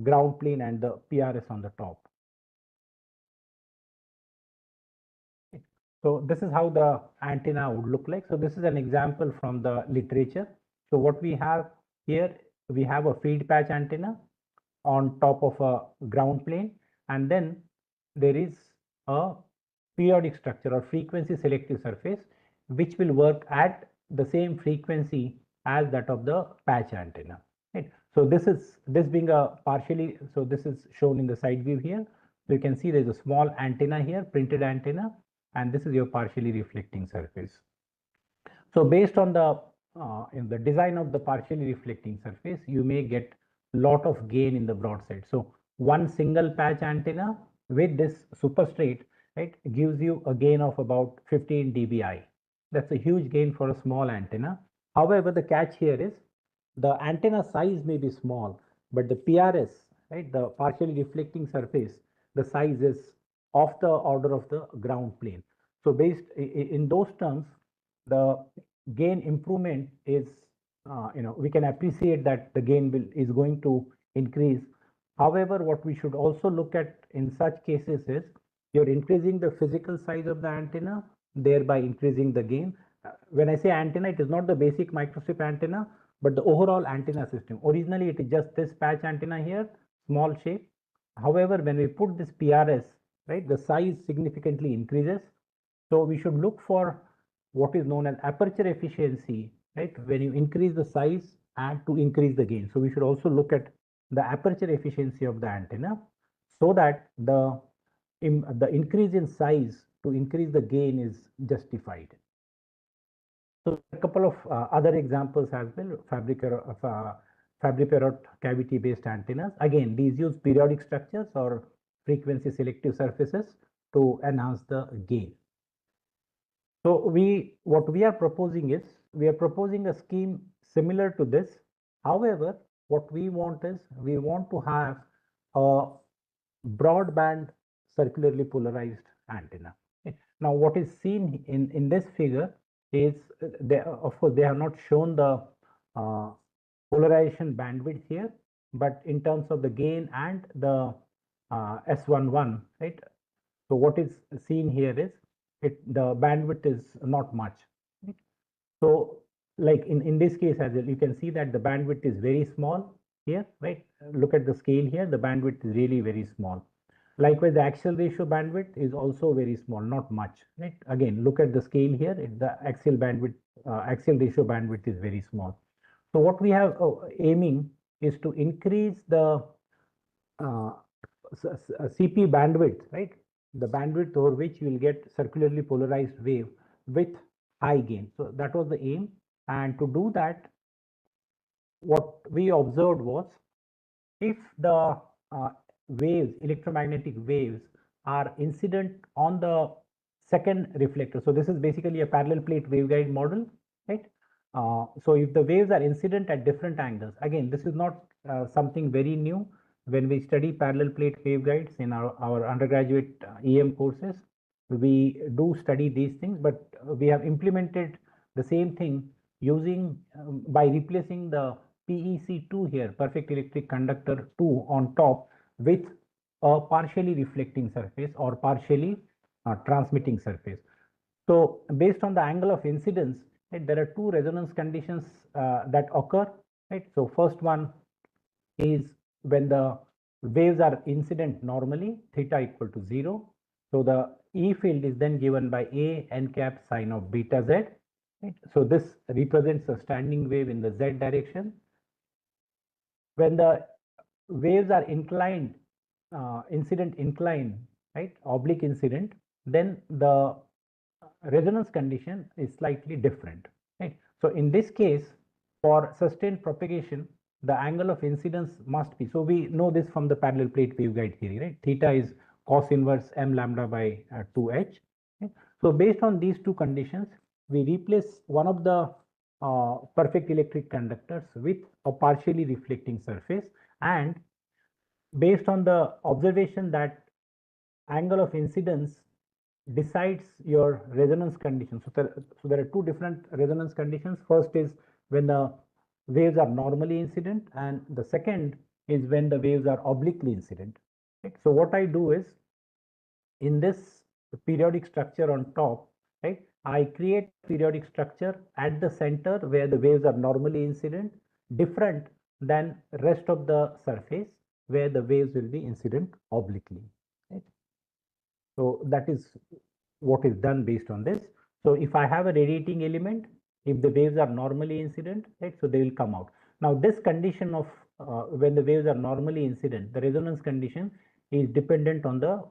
ground plane and the PRS on the top. So this is how the antenna would look like. So this is an example from the literature. So what we have here, we have a field patch antenna on top of a ground plane, and then there is a periodic structure or frequency selective surface which will work at the same frequency as that of the patch antenna, right? So this being a partially, so this is shown in the side view here. So you can see there is a small antenna here, printed antenna, and this is your partially reflecting surface. So based on the in the design of the partially reflecting surface, you may get lot of gain in the broadside. So one single patch antenna with this superstrate, right, gives you a gain of about 15 dBi. That's a huge gain for a small antenna. However, the catch here is the antenna size may be small, but the PRS, right, the partially reflecting surface, the size is of the order of the ground plane. So based in those terms, the gain improvement is, we can appreciate that the gain is going to increase. However, what we should also look at in such cases is you're increasing the physical size of the antenna, thereby increasing the gain. When I say antenna, it is not the basic microstrip antenna, but the overall antenna system. Originally, it is just this patch antenna here, small shape. However, when we put this PRS, right, the size significantly increases, So we should look for what is known as aperture efficiency, right? When you increase the size and to increase the gain. So we should also look at the aperture efficiency of the antenna so that the increase in size to increase the gain is justified. So a couple of other examples as well, Fabry-Perot cavity-based antennas. Again, these use periodic structures or frequency selective surfaces to enhance the gain. So what we are proposing is, we are proposing a scheme similar to this. However, what we want is, we want to have a broadband circularly polarized antenna. Okay. Now, what is seen in this figure is, of course, they have not shown the uh, polarization bandwidth here, but in terms of the gain and the S11, right? So what is seen here is, the bandwidth is not much. Right? So like in this case as well, you can see that the bandwidth is very small here, right? Look at the scale here, the bandwidth is really very small. Likewise, the axial ratio bandwidth is also very small, not much, right? Again, look at the scale here, the axial bandwidth, axial ratio bandwidth is very small. So what we have aiming is to increase the uh, CP bandwidth, right? The bandwidth over which you will get circularly polarized wave with high gain. So that was the aim. And to do that, what we observed was, if the waves, electromagnetic waves, are incident on the second reflector. So this is basically a parallel plate waveguide model, right? So if the waves are incident at different angles, again, this is not something very new. When we study parallel plate waveguides in our undergraduate EM courses, we do study these things, but we have implemented the same thing using by replacing the PEC2 here, perfect electric conductor 2 on top, with a partially reflecting surface or partially transmitting surface. So based on the angle of incidence, right, there are two resonance conditions that occur, right? So first one is when the waves are incident normally, theta equal to 0. So the E field is then given by A n cap sine of beta z. Right? So this represents a standing wave in the z direction. When the waves are inclined, incident inclined, right, oblique incident, then the resonance condition is slightly different, right? So in this case, for sustained propagation, the angle of incidence must be, so we know this from the parallel plate waveguide theory, right? Theta is cos inverse m lambda by 2h. Okay? So based on these two conditions, we replace one of the perfect electric conductors with a partially reflecting surface, and based on the observation that angle of incidence decides your resonance condition. So there are two different resonance conditions. First is when the waves are normally incident, and the second is when the waves are obliquely incident. Right? So what I do is, in this periodic structure on top, right, I create periodic structure at the center where the waves are normally incident, different than rest of the surface where the waves will be incident obliquely. Right? So that is what is done based on this. So if I have a radiating element, if the waves are normally incident, right, so they will come out. Now this condition of when the waves are normally incident, the resonance condition is dependent on the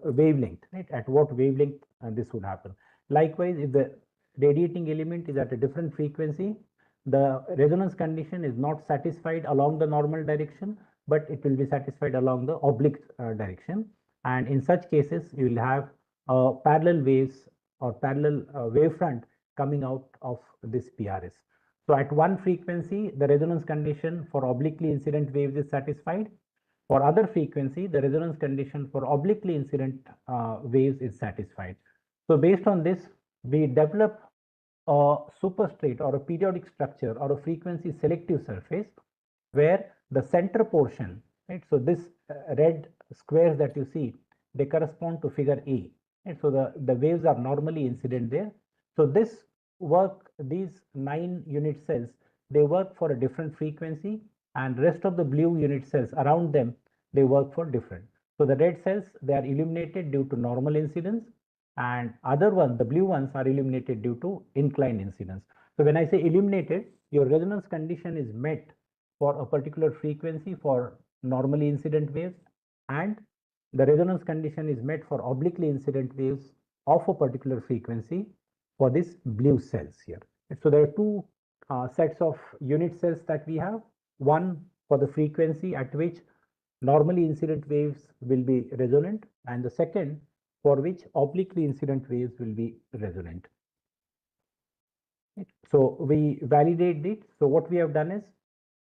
wavelength, right? At what wavelength this would happen. Likewise, if the radiating element is at a different frequency, the resonance condition is not satisfied along the normal direction, but it will be satisfied along the oblique direction. And in such cases, you will have parallel waves or parallel wavefront coming out of this PRS. So at one frequency, the resonance condition for obliquely incident waves is satisfied. For other frequency, the resonance condition for obliquely incident waves is satisfied. So based on this, we develop a superstrate or a periodic structure or a frequency selective surface where the center portion, right? So this red squares that you see, they correspond to figure A. Right? So the waves are normally incident there. So this work, these 9 unit cells, they work for a different frequency, and rest of the blue unit cells around them, they work for different. So the red cells, they are illuminated due to normal incidence. and other ones, the blue ones, are illuminated due to inclined incidence. So when I say illuminated, your resonance condition is met for a particular frequency for normally incident waves, and the resonance condition is met for obliquely incident waves of a particular frequency for these blue cells here. So there are two sets of unit cells that we have. One for the frequency at which normally incident waves will be resonant, and the second for which obliquely incident waves will be resonant. So we validate it. So what we have done is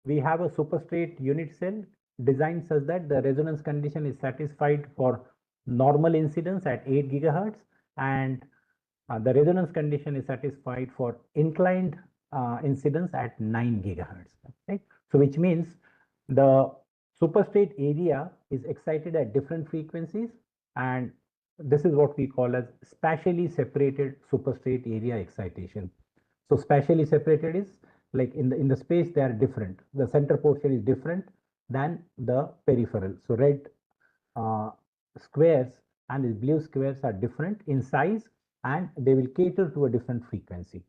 we have a superstrate unit cell designed such that the resonance condition is satisfied for normal incidence at 8 gigahertz, and the resonance condition is satisfied for inclined incidence at 9 gigahertz. Right? So which means the superstrate area is excited at different frequencies, and this is what we call as spatially separated superstrate area excitation. So spatially separated is like in the space they are different. The center portion is different than the peripheral. So red uh, squares and these blue squares are different in size, and they will cater to a different frequency.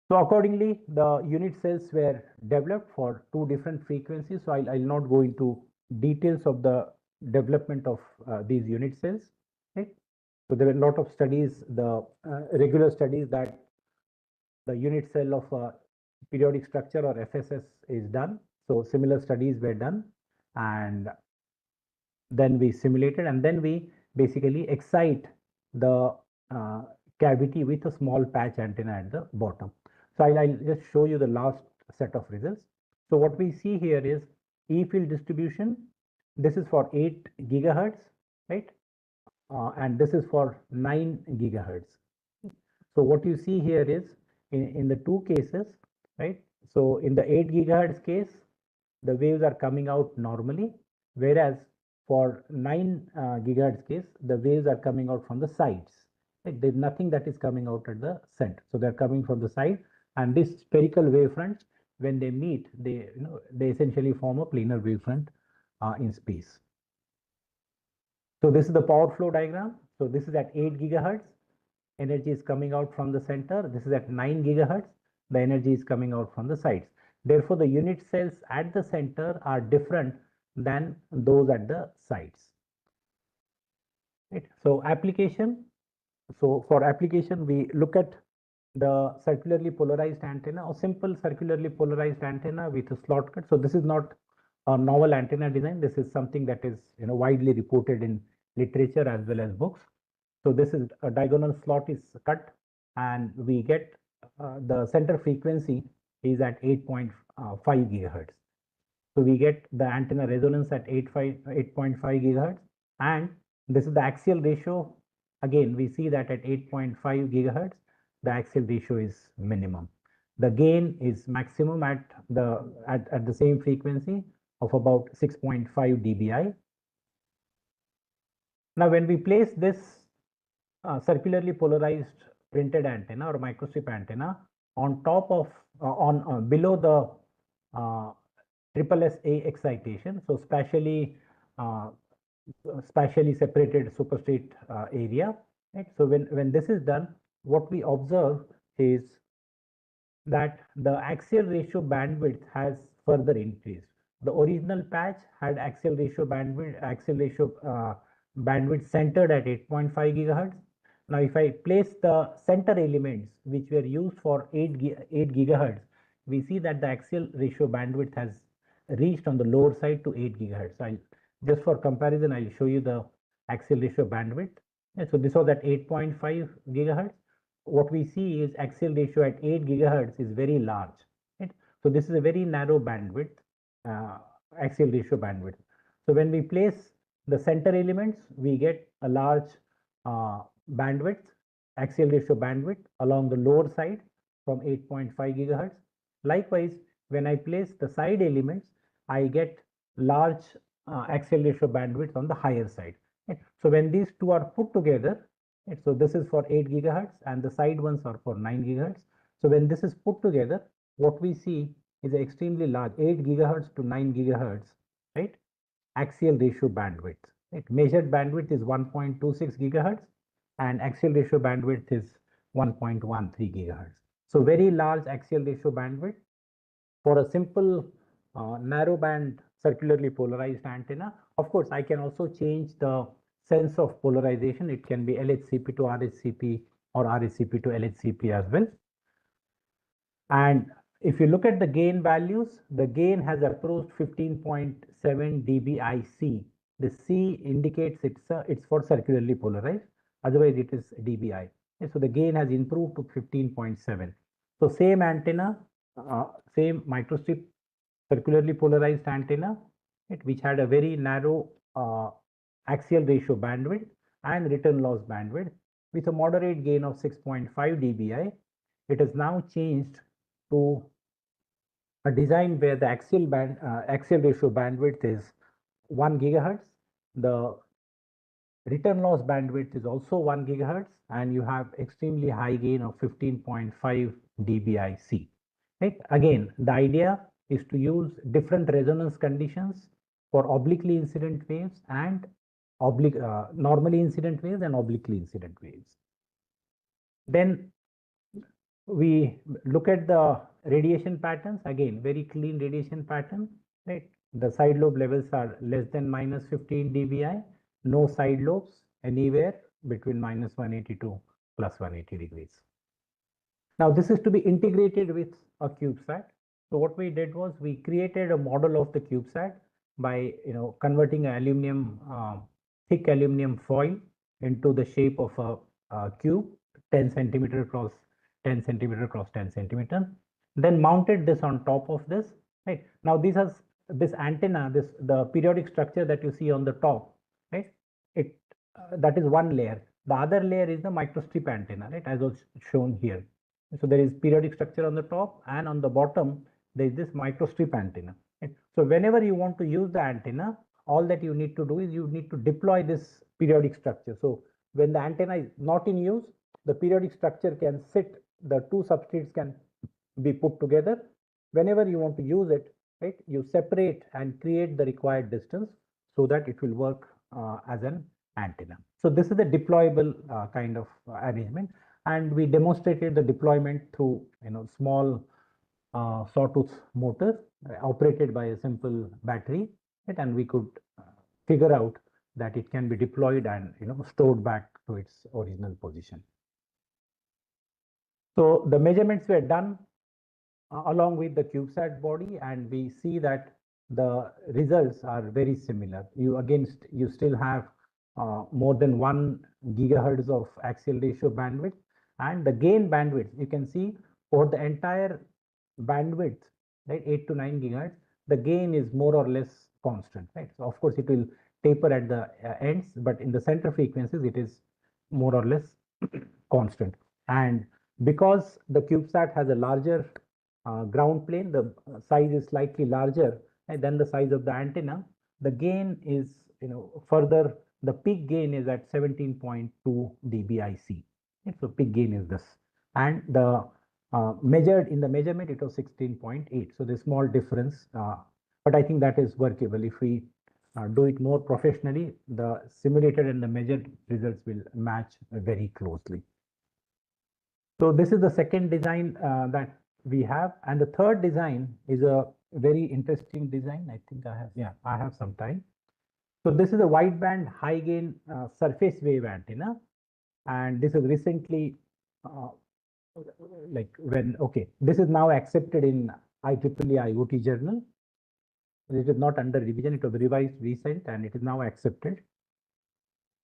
So accordingly, the unit cells were developed for two different frequencies. So I'll not go into details of the development of these unit cells. Right? So there were a lot of studies, the regular studies that the unit cell of a periodic structure or FSS is done. So similar studies were done, and then we simulated, and then we basically excite the uh, cavity with a small patch antenna at the bottom. So I'll just show you the last set of results. So what we see here is E field distribution. This is for 8 gigahertz, right? And this is for 9 gigahertz. So what you see here is in the two cases, right? So in the 8 gigahertz case, the waves are coming out normally, whereas for 9 gigahertz case, the waves are coming out from the sides. Right? There's nothing that is coming out at the center. So they're coming from the side, and this spherical wavefront, when they meet, they essentially form a planar wavefront in space. So this is the power flow diagram. So this is at 8 gigahertz. Energy is coming out from the center. This is at 9 gigahertz. The energy is coming out from the sides. Therefore, the unit cells at the center are different than those at the sides. Right? So application. So for application, we look at the circularly polarized antenna or simple circularly polarized antenna with a slot cut. So this is not a novel antenna design. This is something that is widely reported in literature as well as books. So this is a diagonal slot is cut, and we get the center frequency is at 8.5 gigahertz. So we get the antenna resonance at 8.5 gigahertz, and this is the axial ratio. Again, we see that at 8.5 gigahertz, the axial ratio is minimum. The gain is maximum at the same frequency of about 6.5 dBi. Now, when we place this circularly polarized printed antenna or microstrip antenna on top of on below the triple SA excitation, so spatially separated superstrate area. Right? So when this is done, what we observe is that the axial ratio bandwidth has further increased. The original patch had axial ratio bandwidth centered at 8.5 gigahertz. Now, if I place the center elements which were used for 8 gigahertz, we see that the axial ratio bandwidth has reached on the lower side to 8 gigahertz. So just for comparison, I'll show you the axial ratio bandwidth. And so this was at 8.5 gigahertz. What we see is axial ratio at 8 gigahertz is very large. Right? So this is a very narrow bandwidth, axial ratio bandwidth. So when we place the center elements, we get a large bandwidth, axial ratio bandwidth along the lower side from 8.5 gigahertz. Likewise, when I place the side elements, I get large axial ratio bandwidth on the higher side. Right? So when these two are put together, right, so this is for 8 gigahertz and the side ones are for 9 gigahertz. So when this is put together, what we see is an extremely large 8 gigahertz to 9 gigahertz, right, axial ratio bandwidth. Right? Measured bandwidth is 1.26 gigahertz and axial ratio bandwidth is 1.13 gigahertz. So very large axial ratio bandwidth for a simple narrow band circularly polarized antenna. Of course, I can also change the sense of polarization. It can be LHCP to RHCP or RHCP to LHCP as well. And if you look at the gain values, the gain has approached 15.7 dBIC. The C indicates it's for circularly polarized. Otherwise, it is dBi. So the gain has improved to 15.7. So same antenna, same microstrip circularly polarized antenna, which had a very narrow axial ratio bandwidth and return loss bandwidth with a moderate gain of 6.5 dBi. It has now changed to a design where the axial ratio bandwidth is 1 gigahertz. The return loss bandwidth is also 1 gigahertz, and you have extremely high gain of 15.5 dBIC. Right? Again, the idea is to use different resonance conditions for obliquely incident waves and normally incident waves and obliquely incident waves. Then we look at the radiation patterns. Again, very clean radiation pattern, right? The side lobe levels are less than minus 15 dBi, no side lobes anywhere between minus 180 to plus 180 degrees. Now this is to be integrated with a CubeSat. So what we did was we created a model of the CubeSat by converting an thick aluminum foil into the shape of a cube, 10 centimeter cross 10 centimeter cross 10 centimeter. Then mounted this on top of this. Right now, this antenna, the periodic structure that you see on the top, right? That is one layer. The other layer is the microstrip antenna, right? As was shown here. So there is periodic structure on the top, and on the bottom there is this microstrip antenna. Right? So whenever you want to use the antenna, all that you need to do is you need to deploy this periodic structure. So when the antenna is not in use, the periodic structure can sit, the two substrates can be put together. Whenever you want to use it, right, you separate and create the required distance so that it will work as an antenna. So this is a deployable kind of arrangement, and we demonstrated the deployment through small sawtooth motor operated by a simple battery, right? And we could figure out that it can be deployed and stored back to its original position. So the measurements were done along with the CubeSat body, and we see that the results are very similar. You still have more than 1 gigahertz of axial ratio bandwidth, and the gain bandwidth you can see for the entire bandwidth, right, 8 to 9 gigahertz, the gain is more or less constant, right? So of course it will taper at the ends, but in the center frequencies it is more or less constant. And because the CubeSat has a larger ground plane, the size is slightly larger than the size of the antenna. The gain is, further, the peak gain is at 17.2 dBIC. Right? So peak gain is this, and the measured in the measurement it was 16.8. So there's small difference, but I think that is workable. If we do it more professionally, the simulated and the measured results will match very closely. So this is the second design that we have, and the third design is a very interesting design. I think I have some time. So this is a wideband high gain surface wave antenna, and this is recently this is now accepted in IEEE IoT journal. It is not under revision, it was revised recent and it is now accepted.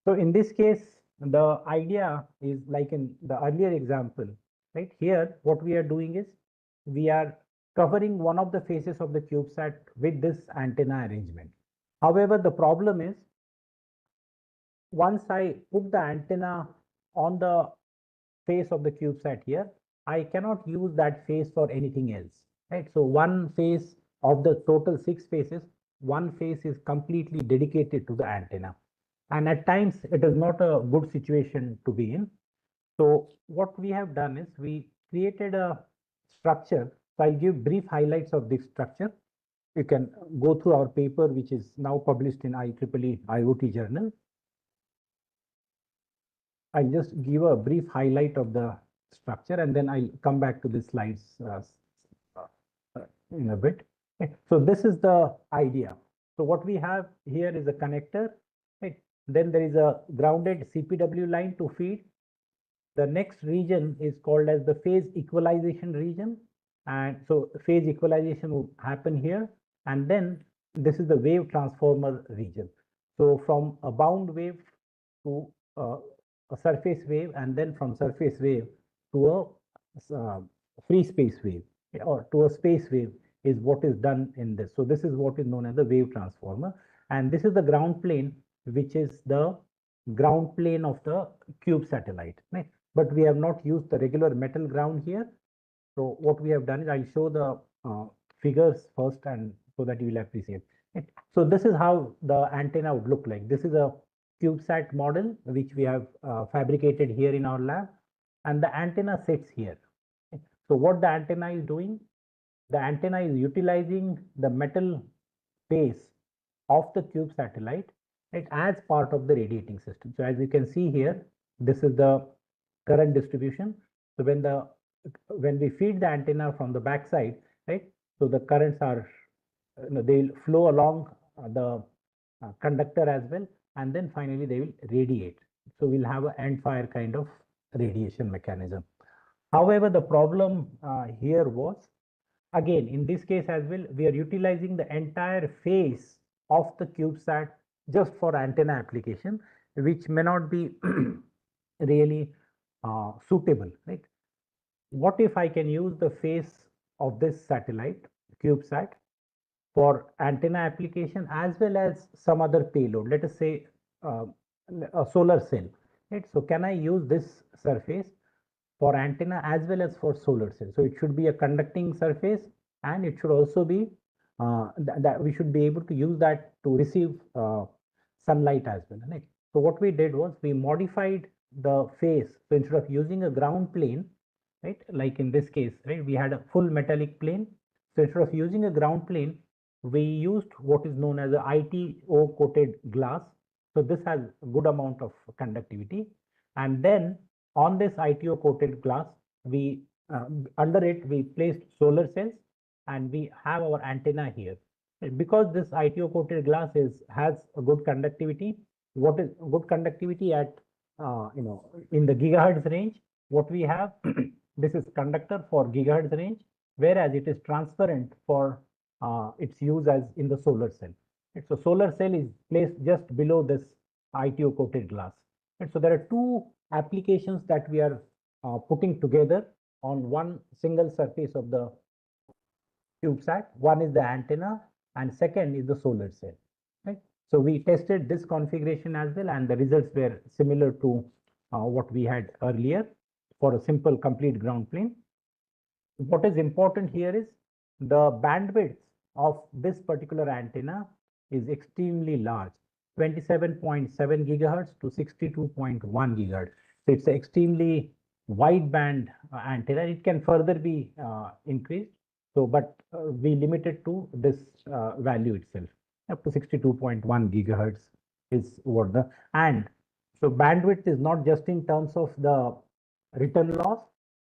So in this case, the idea is like in the earlier example, right? Here, what we are doing is we are covering one of the faces of the CubeSat with this antenna arrangement. However, the problem is once I put the antenna on the face of the CubeSat here, I cannot use that face for anything else, right? So one face of the total 6 faces, one face is completely dedicated to the antenna. And at times it is not a good situation to be in. So what we have done is we created a structure. So I'll give brief highlights of this structure. you can go through our paper, which is now published in IEEE IoT journal. I'll just give a brief highlight of the structure, and then I'll come back to the slides in a bit. Okay. So this is the idea. So what we have here is a connector, right? Then there is a grounded CPW line to feed. The next region is called as the phase equalization region. And so phase equalization will happen here. And then this is the wave transformer region. So from a bound wave to a surface wave, and then from surface wave to a free space wave, or to a space wave, is what is done in this. So this is what is known as the wave transformer. And this is the ground plane, which is the ground plane of the cube satellite, right? But we have not used the regular metal ground here. So what we have done is I'll show the figures first, and so that you will appreciate it. So this is how the antenna would look like. This is a CubeSat model which we have fabricated here in our lab, and the antenna sits here. So what the antenna is doing, the antenna is utilizing the metal base of the cube satellite, right, as part of the radiating system. So as you can see here, this is the current distribution. So when we feed the antenna from the back side, right, so the currents are, they'll flow along the conductor as well, and then finally they will radiate. So we'll have an end fire kind of radiation mechanism. However, the problem here was, again, in this case as well, we are utilizing the entire face of the CubeSat just for antenna application, which may not be really suitable, right? What if I can use the face of this satellite, CubeSat, for antenna application as well as some other payload, let us say uh, a solar cell, right? So can I use this surface for antenna as well as for solar cell? So it should be a conducting surface, and it should also be that we should be able to use that to receive sunlight as well, right? So what we did was we modified the face. So instead of using a ground plane, right, like in this case, right, we had a full metallic plane. So instead of using a ground plane, we used what is known as a ITO coated glass. So this has a good amount of conductivity, and then on this ITO coated glass, we under it we placed solar cells, and we have our antenna here. Because this ITO coated glass has a good conductivity. What is good conductivity at in the gigahertz range? What we have, this is conductor for gigahertz range, whereas it is transparent for its use as in the solar cell. So solar cell is placed just below this ITO coated glass. So there are two applications that we are putting together on one single surface of the CubeSat. One is the antenna, and second is the solar cell. Right. So we tested this configuration as well, and the results were similar to what we had earlier for a simple complete ground plane. What is important here is the bandwidth of this particular antenna is extremely large, 27.7 gigahertz to 62.1 gigahertz. So it's an extremely wide band antenna. It can further be increased. So, but we limited to this value itself. Up to 62.1 gigahertz is what the, and so bandwidth is not just in terms of the return loss.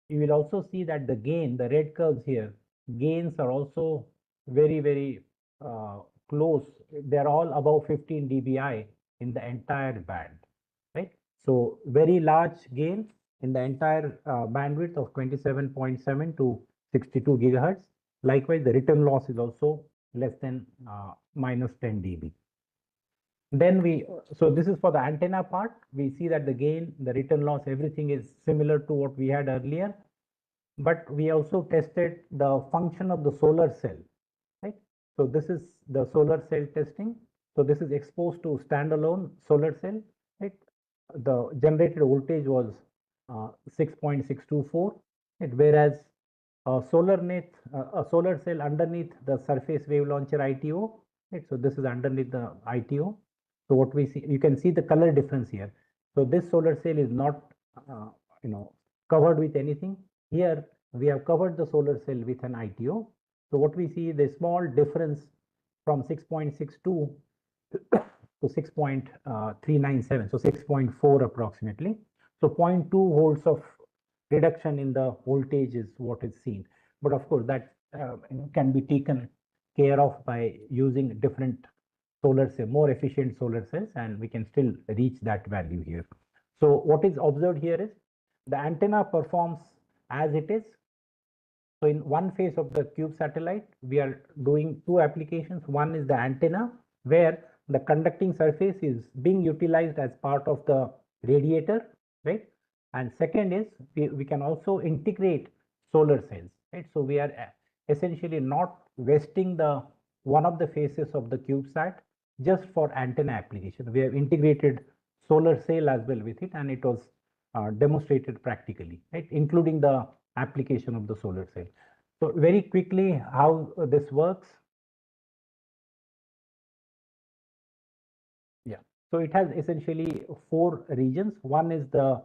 You will also see that the gain, the red curves here, gains are also very uh, close. They're all above 15 dBi in the entire band, right? So very large gain in the entire bandwidth of 27.7 to 62 gigahertz. Likewise, the return loss is also less than minus 10 dB. Then so this is for the antenna part. We see that the gain, the return loss, everything is similar to what we had earlier. But we also tested the function of the solar cell, right? So this is the solar cell testing. So this is exposed to standalone solar cell, right? The generated voltage was 6.624, right? Whereas a solar cell underneath the surface wave launcher ITO, right? So this is underneath the ITO. So what we see, you can see the color difference here. So this solar cell is not, covered with anything. Here we have covered the solar cell with an ITO. So what we see, the small difference from 6.62 to 6.397, so 6.4 approximately. So zero point 0.2 volts of reduction in the voltage is what is seen. But of course, that can be taken care of by using different solar cell, more efficient solar cells, and we can still reach that value here. So what is observed here is the antenna performs as it is. So in one phase of the cube satellite, we are doing two applications. One is the antenna, where the conducting surface is being utilized as part of the radiator, right? And second is we can also integrate solar cells, right? So we are essentially not wasting the one of the phases of the CubeSat just for antenna application. We have integrated solar cell as well with it, and it was demonstrated practically, right? Including the application of the solar cell. So very quickly, how this works. Yeah. So it has essentially four regions. One is the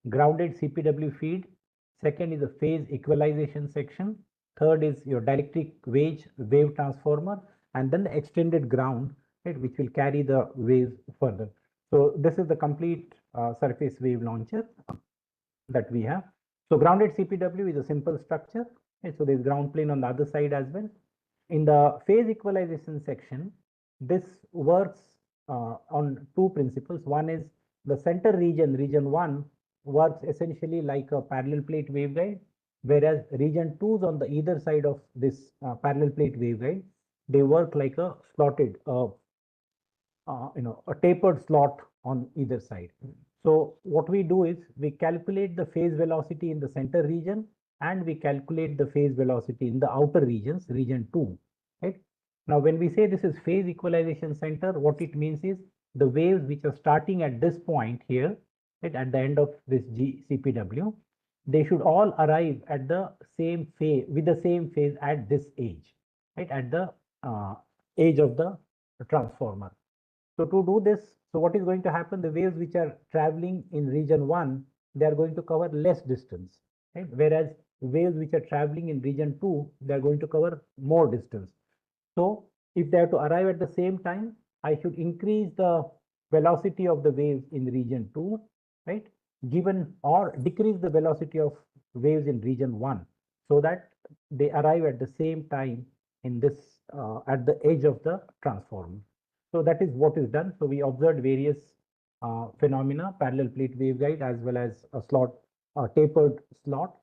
grounded CPW feed. Second is the phase equalization section. Third is your dielectric wave transformer, and then the extended ground, right, which will carry the waves further. So this is the complete surface wave launcher that we have. So grounded CPW is a simple structure. Okay, so there's ground plane on the other side as well. In the phase equalization section, this works on two principles. One is the center region, region 1, works essentially like a parallel plate waveguide, whereas region 2 is on the either side of this parallel plate waveguide. They work like a slotted, a tapered slot on either side. So what we do is we calculate the phase velocity in the center region, and we calculate the phase velocity in the outer regions, region 2, right? Now, when we say this is phase equalization center, what it means is the waves which are starting at this point here, right, at the end of this CPW, they should all arrive at the same phase, with the same phase at this age, right, at the age of the transformer. So to do this, so what is going to happen? The waves which are traveling in region 1, they are going to cover less distance, right? Whereas waves which are traveling in region 2, they are going to cover more distance. So if they have to arrive at the same time, I should increase the velocity of the waves in region 2, right? Given or decrease the velocity of waves in region 1, so that they arrive at the same time in this at the edge of the transformer. So that is what is done. So we observed various phenomena, parallel plate waveguide as well as a slot, a tapered slot,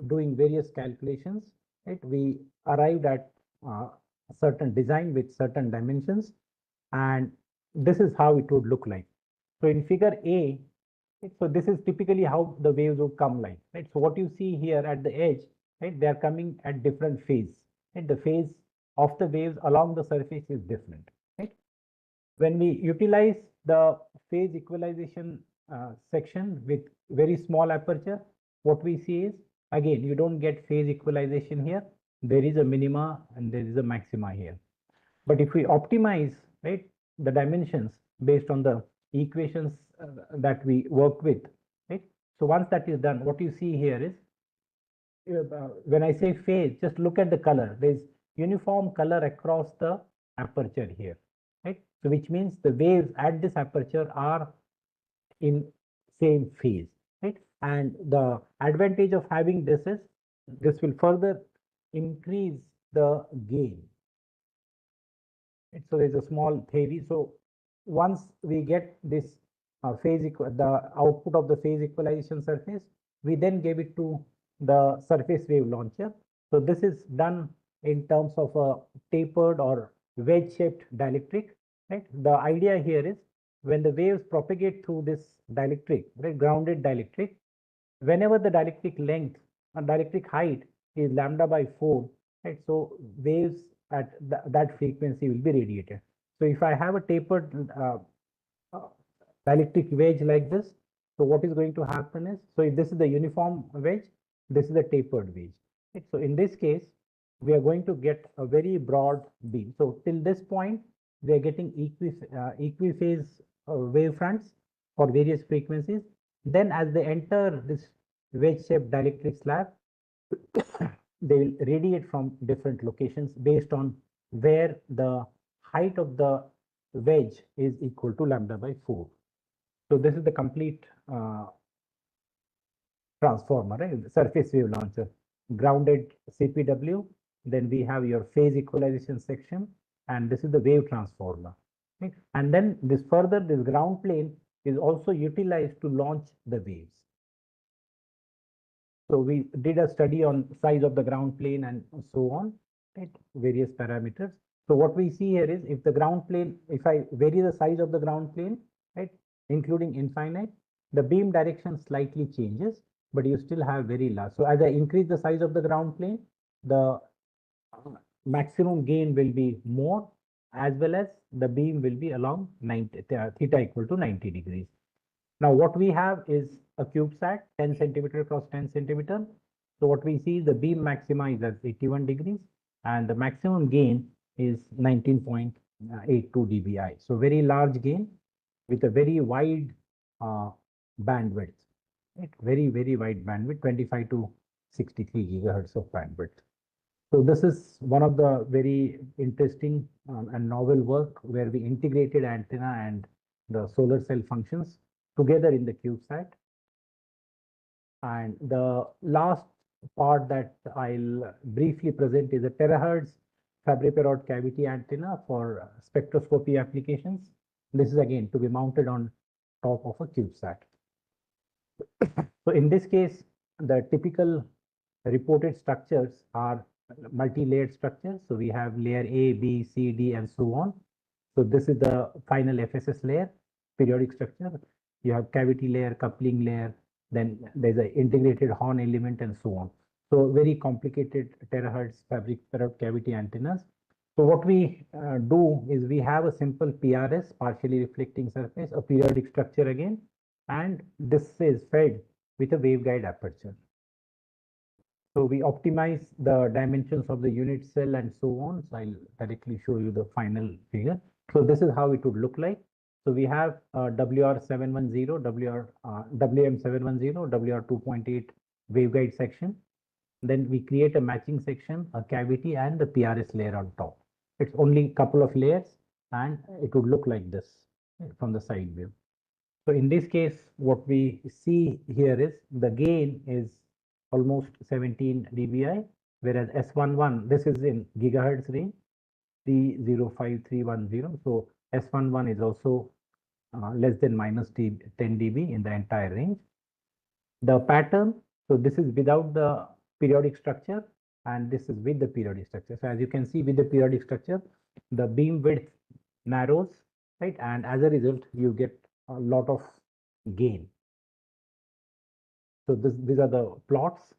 doing various calculations, right? We arrived at a certain design with certain dimensions, and this is how it would look like. So in figure A, right, so this is typically how the waves would come like, right? So what you see here at the edge, right, they are coming at different phase, right? The phase of the waves along the surface is different, right? When we utilize the phase equalization section with very small aperture, what we see is, again, you don't get phase equalization here. There is a minima and there is a maxima here. But if we optimize, right, the dimensions based on the equations that we work with, right? So once that is done, what you see here is, when I say phase, just look at the color. There's uniform color across the aperture here, right? So which means the waves at this aperture are in same phase, right? And the advantage of having this is this will further increase the gain. Right? So there's a small theory. So once we get this the output of the phase equalization surface, we then give it to the surface wave launcher. So this is done in terms of a tapered or wedge-shaped dielectric, right? The idea here is when the waves propagate through this dielectric, right, grounded dielectric, whenever the dielectric length and dielectric height is lambda by 4, right? So waves at that frequency will be radiated. So if I have a tapered uh, dielectric wedge like this, so what is going to happen is, so if this is the uniform wedge, this is the tapered wedge. Right? So in this case, we are going to get a very broad beam. So till this point, we are getting equiphase wave fronts for various frequencies. Then as they enter this wedge-shaped dielectric slab, they will radiate from different locations based on where the height of the wedge is equal to lambda by 4. So this is the complete transformer, right? Surface wave launcher, grounded CPW. Then we have your phase equalization section, and this is the wave transformer. Right? And then this ground plane is also utilized to launch the waves. So we did a study on size of the ground plane and so on, right? Various parameters. So what we see here is if the ground plane, if I vary the size of the ground plane, right, including infinite, the beam direction slightly changes, but you still have very large. So as I increase the size of the ground plane, the maximum gain will be more, as well as the beam will be along 90, theta equal to 90 degrees. Now what we have is a CubeSat 10 centimeter cross 10 centimeter. So what we see is the beam maxima is at 81 degrees and the maximum gain is 19.82 dBi. So very large gain with a very wide bandwidth, right? Very wide bandwidth, 25 to 63 gigahertz of bandwidth. So this is one of the very interesting and novel work where we integrated antenna and the solar cell functions together in the CubeSat. And the last part that I'll briefly present is a terahertz Fabry-Perot cavity antenna for spectroscopy applications. This is again to be mounted on top of a CubeSat. So in this case, the typical reported structures are multi-layered structures. So we have layer A, B, C, D, and so on. So this is the final FSS layer, periodic structure. You have cavity layer, coupling layer, then there's an integrated horn element and so on. So very complicated terahertz Fabry-Perot cavity antennas. So what we do is we have a simple PRS, partially reflecting surface, a periodic structure again, and this is fed with a waveguide aperture. So we optimize the dimensions of the unit cell and so on. So I'll directly show you the final figure. So this is how it would look like. So we have WR710, WM710, WR2.8 waveguide section. Then we create a matching section, a cavity, and the PRS layer on top. It's only a couple of layers, and it would look like this from the side view. So in this case, what we see here is the gain is almost 17 dBi, whereas S11, this is in gigahertz range, 305,310. So S11 is also less than minus 10 dB in the entire range. The pattern, so this is without the periodic structure, and this is with the periodic structure. So as you can see with the periodic structure, the beam width narrows, right? And as a result, you get a lot of gain. So these are the plots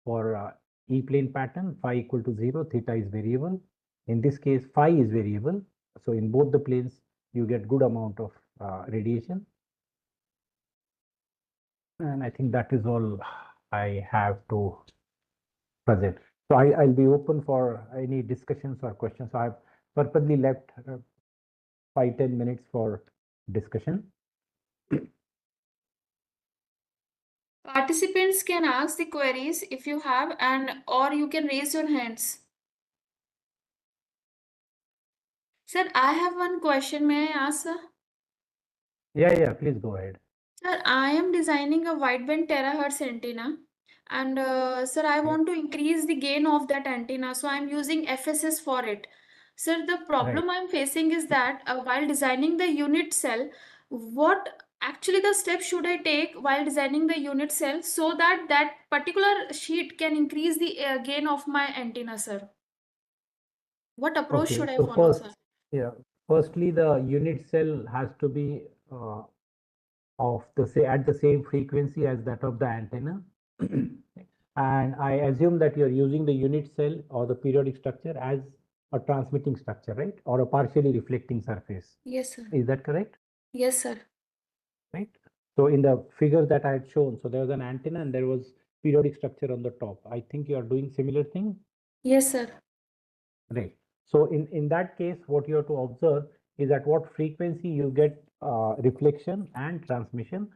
for E-plane pattern. Phi equal to 0, theta is variable. In this case, phi is variable. So in both the planes, you get good amount of radiation. And I think that is all I have to present. So I'll be open for any discussions or questions. So I've purposely left 5-10 minutes for discussion. Participants can ask the queries if you have, and or you can raise your hands. Sir, I have one question. May I ask, sir? Yeah, please go ahead. Sir, I am designing a wideband terahertz antenna, and sir, I want to increase the gain of that antenna, so I'm using FSS for it. Sir, the problem I'm facing is that while designing the unit cell, what actually the steps should I take while designing the unit cell so that that particular sheet can increase the gain of my antenna, sir? What approach should I So follow, sir? firstly, the unit cell has to be at the same frequency as that of the antenna. And I assume that you're using the unit cell or the periodic structure as a transmitting structure, right? Or a partially reflecting surface. Yes, sir. Is that correct? Yes, sir. Right. So in the figure that I had shown, so there was an antenna and there was periodic structure on the top. I think you are doing similar thing. Yes, sir. Right. So in that case, what you have to observe is at what frequency you get reflection and transmission.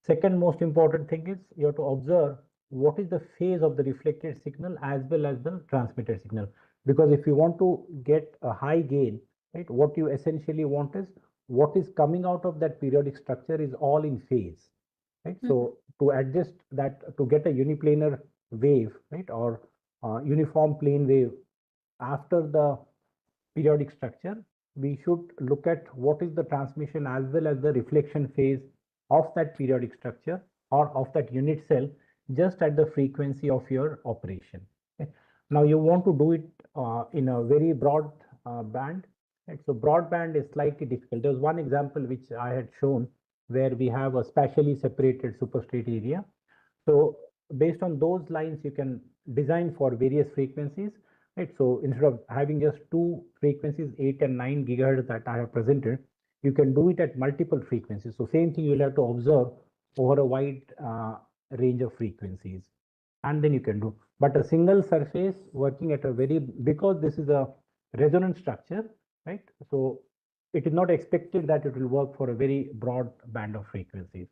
Second most important thing is you have to observe what is the phase of the reflected signal as well as the transmitted signal. Because if you want to get a high gain, right, what you essentially want is what is coming out of that periodic structure is all in phase, right? So to adjust that, to get a uniplanar wave, right, or uniform plane wave after the periodic structure, we should look at what is the transmission as well as the reflection phase of that periodic structure or of that unit cell just at the frequency of your operation. Okay. Now you want to do it in a very broad band. Right? So broadband is slightly difficult. There's one example which I had shown where we have a spatially separated superstrate area. So based on those lines, you can design for various frequencies, right? So instead of having just two frequencies, 8 and 9 gigahertz that I have presented, you can do it at multiple frequencies. So same thing you'll have to observe over a wide range of frequencies, and then you can do. But a single surface working at a very, because this is a resonant structure, right? So it is not expected that it will work for a very broad band of frequencies.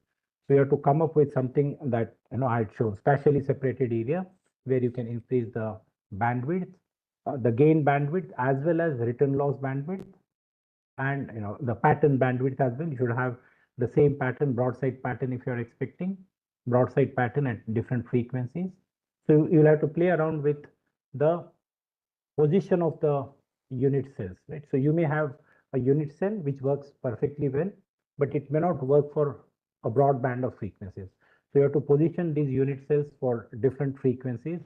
So you have to come up with something that, I had shown spatially separated area where you can increase the bandwidth, the gain bandwidth as well as return loss bandwidth, and the pattern bandwidth as well. You should have the same pattern, broadside pattern, if you're expecting broadside pattern at different frequencies. So you'll have to play around with the position of the unit cells, right? So you may have a unit cell which works perfectly well, but it may not work for a broad band of frequencies. So you have to position these unit cells for different frequencies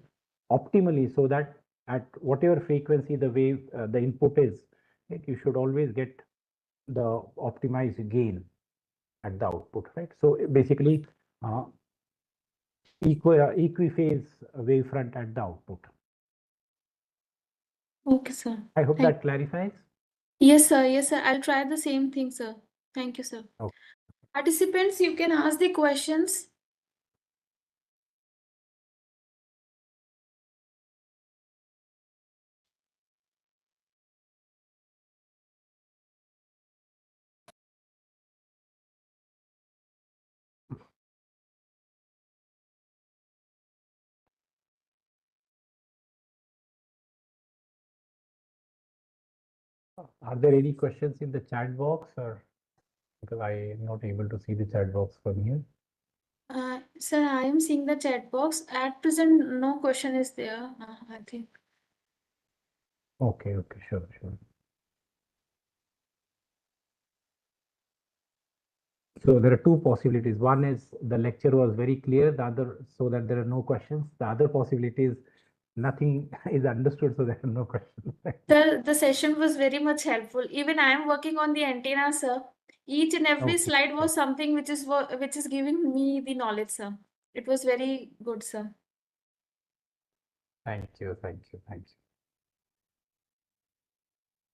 optimally so that at whatever frequency the wave, the input is, right, you should always get the optimized gain at the output, right? So basically, uh, equiphase wavefront at the output. Okay, sir. I hope Thank that clarifies. Yes, sir. Yes, sir. I'll try the same thing, sir. Thank you, sir. Okay. Participants, you can ask the questions. Are there any questions in the chat box, or because I am not able to see the chat box from here? Sir, I am seeing the chat box. At present, no question is there, I think. Okay, okay, sure, sure. So there are two possibilities. One is the lecture was very clear, the other, so that there are no questions. The other possibility is nothing is understood, so there are no questions. Sir, the session was very much helpful. Even I am working on the antenna, sir. Each and every Okay, slide was something which is giving me the knowledge, sir. It was very good, sir. thank you, thank you, thank you.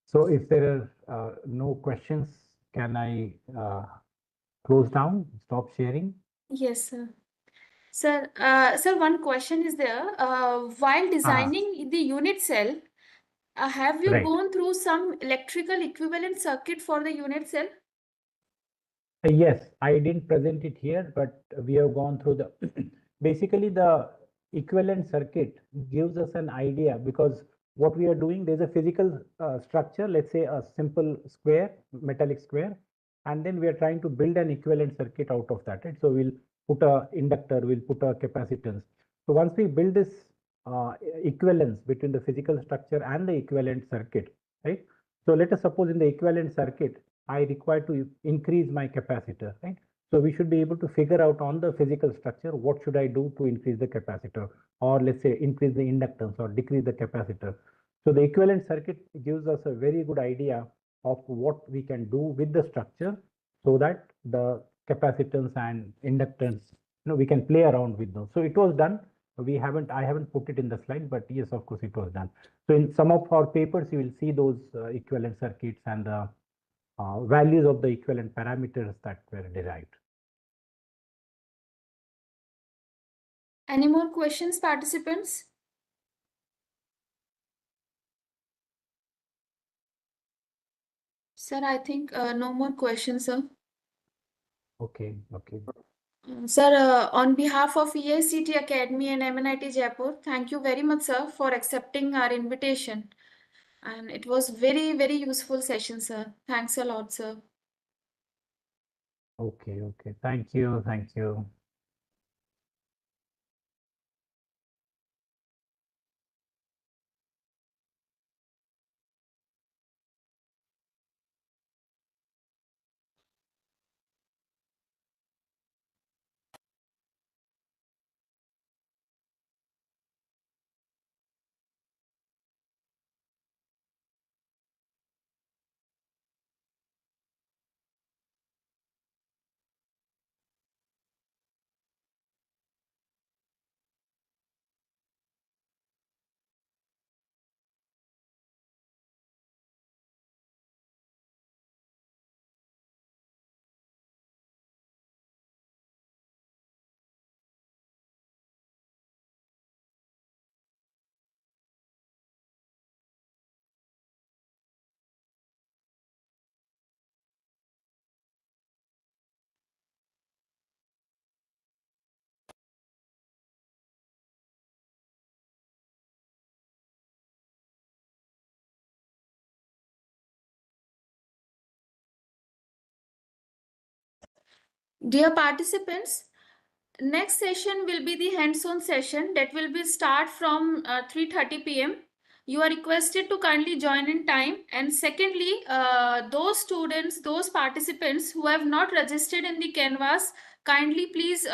So if there are no questions, can I close down, stop sharing? Yes, sir. Sir, one question is there. While Ah, designing the unit cell, have you right. gone through some electrical equivalent circuit for the unit cell? Yes, I didn't present it here, but we have gone through the basically the equivalent circuit gives us an idea, because what we are doing, there's a physical structure, let's say a simple square, metallic square, and then we are trying to build an equivalent circuit out of that, right? So we'll put a inductor, we'll put a capacitance. So once we build this equivalence between the physical structure and the equivalent circuit, right? So let us suppose in the equivalent circuit, I require to increase my capacitor, right? So we should be able to figure out on the physical structure, what should I do to increase the capacitor, or let's say increase the inductance or decrease the capacitor. So the equivalent circuit gives us a very good idea of what we can do with the structure so that the capacitance and inductance, we can play around with those. So it was done. I haven't put it in the slide, but yes, of course, it was done. So in some of our papers, you will see those equivalent circuits and the values of the equivalent parameters that were derived. Any more questions, participants? Sir, I think no more questions, sir. Okay, okay. Sir, on behalf of EICT Academy and MNIT Jaipur, thank you very much, sir, for accepting our invitation. And it was very, very useful session, sir. Thanks a lot, sir. Okay, okay. Thank you. Thank you. Dear participants, next session will be the hands-on session that will be start from 3:30 p.m. You are requested to kindly join in time. And secondly, those students, those participants who have not registered in the Canvas, kindly please